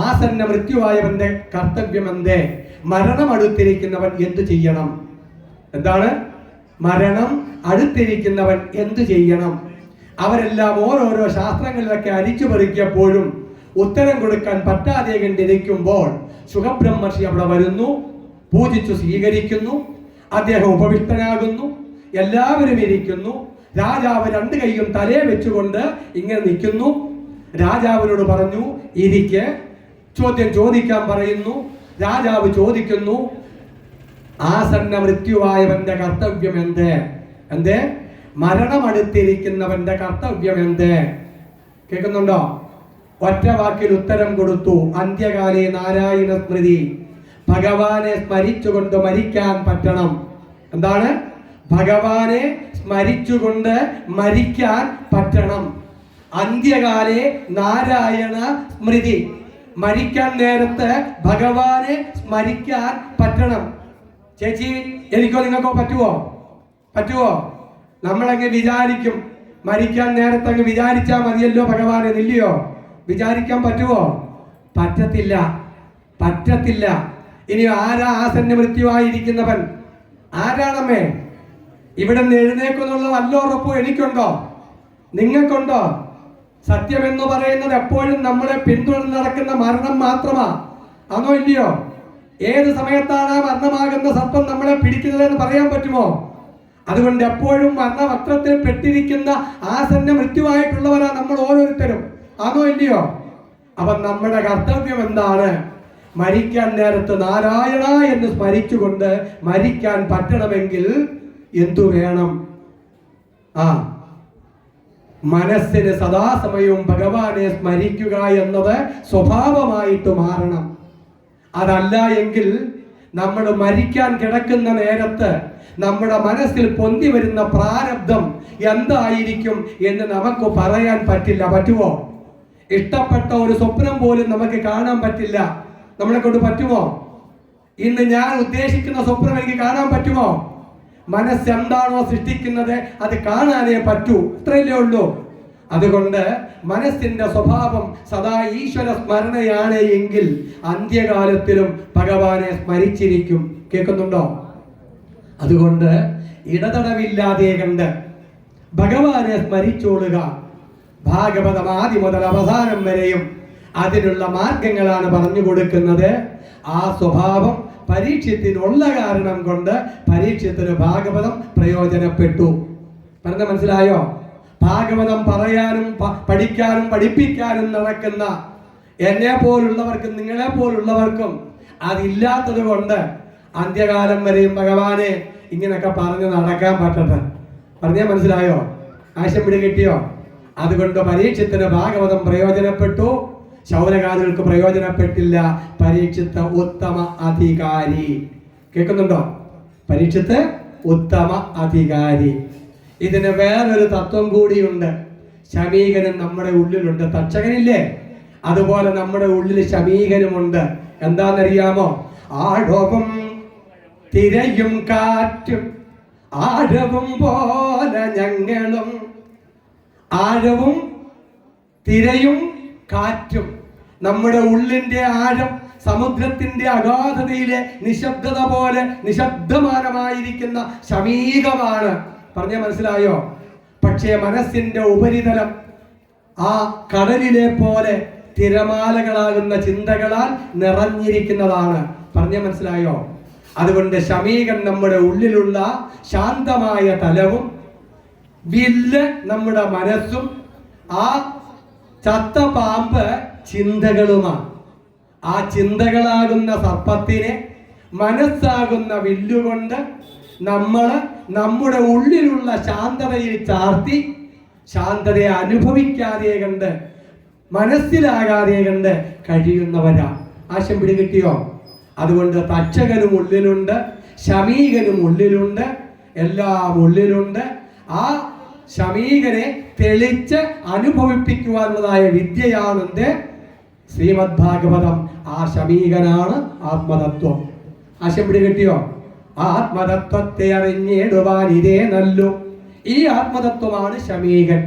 ആസന്ന മൃത്യുവായവന്റെ കർത്തവ്യം എന്തേ? മരണം അടുത്തിരിക്കുന്നവൻ എന്തു ചെയ്യണം? എന്താണ്? മരണം അടുത്തിരിക്കുന്നവൻ എന്തു ചെയ്യണം? അവരെല്ലാം ഓരോരോ ശാസ്ത്രങ്ങളിലൊക്കെ അരിച്ചു പെറുക്കിയപ്പോഴും ഉത്തരം കൊടുക്കാൻ പറ്റാതെ കണ്ടിരിക്കുമ്പോൾ സുഖബ്രഹ്മർഷി അവിടെ വരുന്നു, പൂജിച്ചു സ്വീകരിക്കുന്നു. അദ്ദേഹം ഉപവിഷ്ടനാകുന്നു. എല്ലാവരും ഇരിക്കുന്നു. രാജാവ് 2 കൈയും തലേ വെച്ചുകൊണ്ട് ഇങ്ങനെ നിൽക്കുന്നു. രാജാവിനോട് പറഞ്ഞു, ഇരിക്ക്. ചോദ്യം ചോദിക്കാൻ പറയുന്നു. രാജാവ് ചോദിക്കുന്നു, ആസന്ന മൃത്യുവായവന്റെ കർത്തവ്യം എന്തേ? മരണമടുത്തിരിക്കുന്നവന്റെ കർത്തവ്യം എന്തേ? കേൾക്കുന്നുണ്ടോ? ഒറ്റ വാക്കിൽ ഉത്തരം കൊടുത്തു, അന്ത്യകാലേ നാരായണ സ്മൃതി. ഭഗവാനെ സ്മരിച്ചുകൊണ്ട് മരിക്കാൻ പറ്റണം. എന്താണ്? ഭഗവാനെ സ്മരിച്ചുകൊണ്ട് മരിക്കാൻ പറ്റണം. അന്ത്യകാലേ നാരായണ സ്മൃതി. മരിക്കാൻ നേരത്ത് ഭഗവാനെ സ്മരിക്കാൻ പറ്റണം. ചേച്ചി, എനിക്കോ നിങ്ങൾക്കോ പറ്റുമോ? നമ്മളങ്ങ് വിചാരിക്കും, മരിക്കാൻ നേരത്തെ അങ്ങ് വിചാരിച്ചാൽ മതിയല്ലോ ഭഗവാനെ, ഇല്ലയോ? വിചാരിക്കാൻ പറ്റുമോ? പറ്റത്തില്ല. ഇനി ആരാ ആസന്ന മൃത്യുവായിരിക്കുന്നവൻ? ആരാണമ്മേ? ഇവിടെ നിന്ന് എഴുന്നേക്കുന്നുള്ള വല്ല ഉറപ്പും എനിക്കുണ്ടോ? നിങ്ങൾക്കുണ്ടോ? സത്യമെന്ന് പറയുന്നത് എപ്പോഴും നമ്മളെ പിന്തുടർന്ന് നടക്കുന്ന മരണം മാത്രമാ. ആണോ ഇല്ലയോ? ഏത് സമയത്താണ് ആ മരണമാകുന്ന സർപ്പം നമ്മളെ പിടിക്കുന്നതെന്ന് പറയാൻ പറ്റുമോ? അതുകൊണ്ട് എപ്പോഴും മരണവക്രത്തിൽ പെട്ടിരിക്കുന്ന ആസന്ന മൃത്യുവായിട്ടുള്ളവരാ നമ്മൾ ഓരോരുത്തരും. ആണോ ഇല്ലയോ? അപ്പൊ നമ്മുടെ കർത്തവ്യം എന്താണ്? മരിക്കാൻ നേരത്ത് നാരായണ എന്ന് സ്മരിച്ചുകൊണ്ട് മരിക്കാൻ പറ്റണമെങ്കിൽ എന്തു വേണം? മനസ്സിന് സദാസമയവും ഭഗവാനെ സ്മരിക്കുക എന്നത് സ്വഭാവമായിട്ട് മാറണം. അതല്ല എങ്കിൽ നമ്മൾ മരിക്കാൻ കിടക്കുന്ന നേരത്ത് നമ്മുടെ മനസ്സിൽ പൊന്തി വരുന്ന പ്രാരബ്ധം എന്തായിരിക്കും എന്ന് നമുക്ക് പറയാൻ പറ്റില്ല. പറ്റുമോ? ഇഷ്ടപ്പെട്ട ഒരു സ്വപ്നം പോലും നമുക്ക് കാണാൻ പറ്റില്ല. നമ്മളെ കൊണ്ട് പറ്റുമോ? ഇന്ന് ഞാൻ ഉദ്ദേശിക്കുന്ന സ്വപ്നം എനിക്ക് കാണാൻ പറ്റുമോ? മനസ്സെന്താണോ സൃഷ്ടിക്കുന്നത് അത് കാണാനേ പറ്റൂ. ഇത്രയല്ലേ ഉള്ളൂ. അതുകൊണ്ട് മനസ്സിന്റെ സ്വഭാവം സദാ ഈശ്വര സ്മരണയാണ് എങ്കിൽ അന്ത്യകാലത്തിലും ഭഗവാനെ സ്മരിച്ചിരിക്കും. കേൾക്കുന്നുണ്ടോ? അതുകൊണ്ട് ഇടതടവില്ലാതെ കണ്ട് ഭഗവാനെ സ്മരിച്ചോളുക. ഭാഗവതം ആദ്യം മുതൽ അവസാനം വരെയും അതിനുള്ള മാർഗങ്ങളാണ് പറഞ്ഞു കൊടുക്കുന്നത്. ആ സ്വഭാവം പരീക്ഷത്തിനുള്ള കാരണം കൊണ്ട് പരീക്ഷത്തിന് ഭാഗവതം പ്രയോജനപ്പെട്ടു. പറഞ്ഞ മനസ്സിലായോ? ഭാഗവതം പറയാനും പഠിക്കാനും പഠിപ്പിക്കാനും നടക്കുന്ന എന്നെ പോലുള്ളവർക്കും നിങ്ങളെ പോലുള്ളവർക്കും അതില്ലാത്തത് കൊണ്ട് അന്ത്യകാലം വരെയും ഭഗവാനെ ഇങ്ങനെയൊക്കെ പറഞ്ഞ് നടക്കാൻ പറ്റട്ടെ. പറഞ്ഞാൽ മനസ്സിലായോ? ആശം പിടി കിട്ടിയോ? അതുകൊണ്ട് പരീക്ഷത്തിന് ഭാഗവതം പ്രയോജനപ്പെട്ടു, ശൗനകാദികൾക്ക് പ്രയോജനപ്പെട്ടില്ല. പരീക്ഷത്ത് ഉത്തമ അധികാരി. കേൾക്കുന്നുണ്ടോ? പരീക്ഷത്ത് ഉത്തമ അധികാരി. ഇതിന് വേറൊരു തത്വം കൂടിയുണ്ട്. ശമീകരൻ നമ്മുടെ ഉള്ളിലുണ്ട്. തക്ഷകനില്ലേ, അതുപോലെ നമ്മുടെ ഉള്ളിൽ ശമീകനുമുണ്ട്. എന്താണെന്നറിയാമോ? ആഴവും തിരയും കാറ്റും ആഴവും പോലെ ഞങ്ങളും. ആഴവും തിരയും കാറ്റും, നമ്മുടെ ഉള്ളിന്റെ ആഴം സമുദ്രത്തിന്റെ അഗാധതയിലെ നിശബ്ദത പോലെ നിശബ്ദമാനമായിരിക്കുന്ന ശമീകമാണ്. പറഞ്ഞ മനസ്സിലായോ? പക്ഷേ മനസ്സിന്റെ ഉപരിതലം ആ കടലിലെ പോലെ തിരമാലകളാകുന്ന ചിന്തകളാൽ നിറഞ്ഞിരിക്കുന്നതാണ്. പറഞ്ഞ മനസ്സിലായോ? അതുകൊണ്ട് ശമീകൻ നമ്മുടെ ഉള്ളിലുള്ള ശാന്തമായ തലവും വില്ല് നമ്മുടെ മനസ്സും ആ ചത്ത പാമ്പ് ചിന്തകളുമാണ്. ആ ചിന്തകളാകുന്ന സർപ്പത്തിനെ മനസ്സാകുന്ന വില്ലുകൊണ്ട് നമ്മൾ നമ്മുടെ ഉള്ളിലുള്ള ശാന്തതയിൽ ചാർത്തി, ശാന്തതയെ അനുഭവിക്കാതെ കണ്ട് മനസ്സിലാകാതെ കണ്ട് കഴിയുന്നവരാ. ആശം പിടികിട്ടിയോ? അതുകൊണ്ട് തക്ഷകനും ഉള്ളിലുണ്ട്, ശമീകനും ഉള്ളിലുണ്ട്, എല്ലാം ഉള്ളിലുണ്ട്. ആ ശമീകനെ തെളിച്ച് അനുഭവിപ്പിക്കുവാനുള്ളതായ വിദ്യയാണ് ശ്രീമദ് ഭാഗവതം. ആ ശമീകനാണ് ആത്മതത്വം. ആശം പിടികിട്ടിയോ? ആത്മതത്വത്തെ അറിഞ്ഞിടുവാൻ ഇതേ നല്ലു. ഈ ആത്മതത്വമാണ് ശമീകൻ.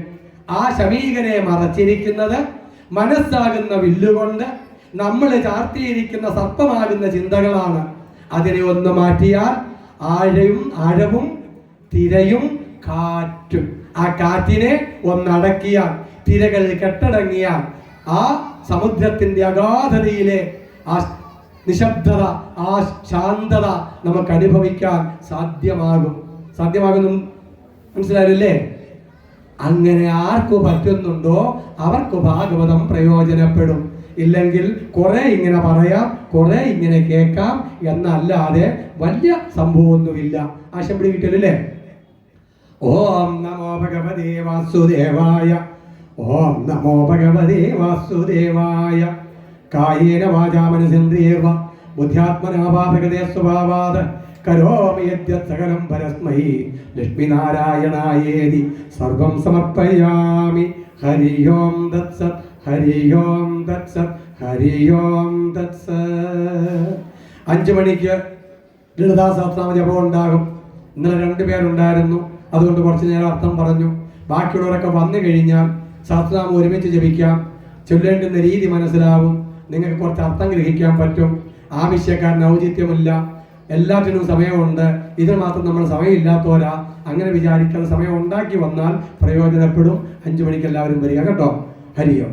ആ ശമീകനെ മറച്ചിരിക്കുന്നത് മനസ്സാകുന്ന വില്ലുകൊണ്ട് നമ്മൾ ചാർത്തിയിരിക്കുന്ന സർപ്പമാകുന്ന ചിന്തകളാണ്. അതിനെ ഒന്ന് മാറ്റിയാൽ ആഴവും തിരയും കാറ്റും. ആ കാറ്റിനെ ഒന്നടക്കിയാൽ, തിരകൾ കെട്ടടങ്ങിയാൽ, ആ സമുദ്രത്തിന്റെ അഗാധതയിലെ ആ നിശബ്ദത, ആ ശാന്തത നമുക്ക് അനുഭവിക്കാൻ സാധ്യമാകുന്നു. മനസ്സിലായില്ലേ? അങ്ങനെ ആർക്കു പറ്റുന്നുണ്ടോ അവർക്ക് ഭാഗവതം പ്രയോജനപ്പെടും. ഇല്ലെങ്കിൽ കുറെ ഇങ്ങനെ പറയാം, കുറെ ഇങ്ങനെ കേൾക്കാം എന്നല്ലാതെ വലിയ സംഭവമൊന്നുമില്ല. ആശം പിടി കിട്ടിയല്ലേ? ഓം നമോ ഭഗവതേ വാസുദേവായ. ഓം നമോ ഭഗവതേ വാസുദേവായ. കായേന വാചാ മനസേന്ദ്രിയേർവ ബുദ്ധ്യാത്മനാ വാ ഭഗവതേ സ്വഭാവാത് കരോമി യദ്യത് സകലം പരസ്മൈ ലക്ഷ്മീനാരായണായേതി സർവം സമർപ്പയാമി. ഹരി ഓം തത്സത്. ഹരി ഓം തത്സത്. ഹരി ഓം തത്സത്. 5 മണിക്ക് ലളിതാ സഹസ്രനാമ ജപം ഉണ്ടാകും. ഇന്നലെ 2 പേരുണ്ടായിരുന്നു, അതുകൊണ്ട് കുറച്ച് നേരം അർത്ഥം പറഞ്ഞു. ബാക്കിയുള്ളവരൊക്കെ വന്നു കഴിഞ്ഞാൽ സഹസ്രനാമം ഒരുമിച്ച് ജപിക്കാം. ചൊല്ലേണ്ടുന്ന രീതി മനസ്സിലാവും, നിങ്ങൾക്ക് കുറച്ച് അർത്ഥം ഗ്രഹിക്കാൻ പറ്റും. ആവശ്യക്കാരന് ഔചിത്യമില്ല, എല്ലാറ്റിനും സമയമുണ്ട്. ഇതിന് മാത്രം നമ്മൾ സമയമില്ലാത്തവരാ. അങ്ങനെ വിചാരിക്കാൻ സമയം ഉണ്ടാക്കി വന്നാൽ പ്രയോജനപ്പെടും. 5 മണിക്ക് എല്ലാവരും വരിക കേട്ടോ. ഹരിയോ.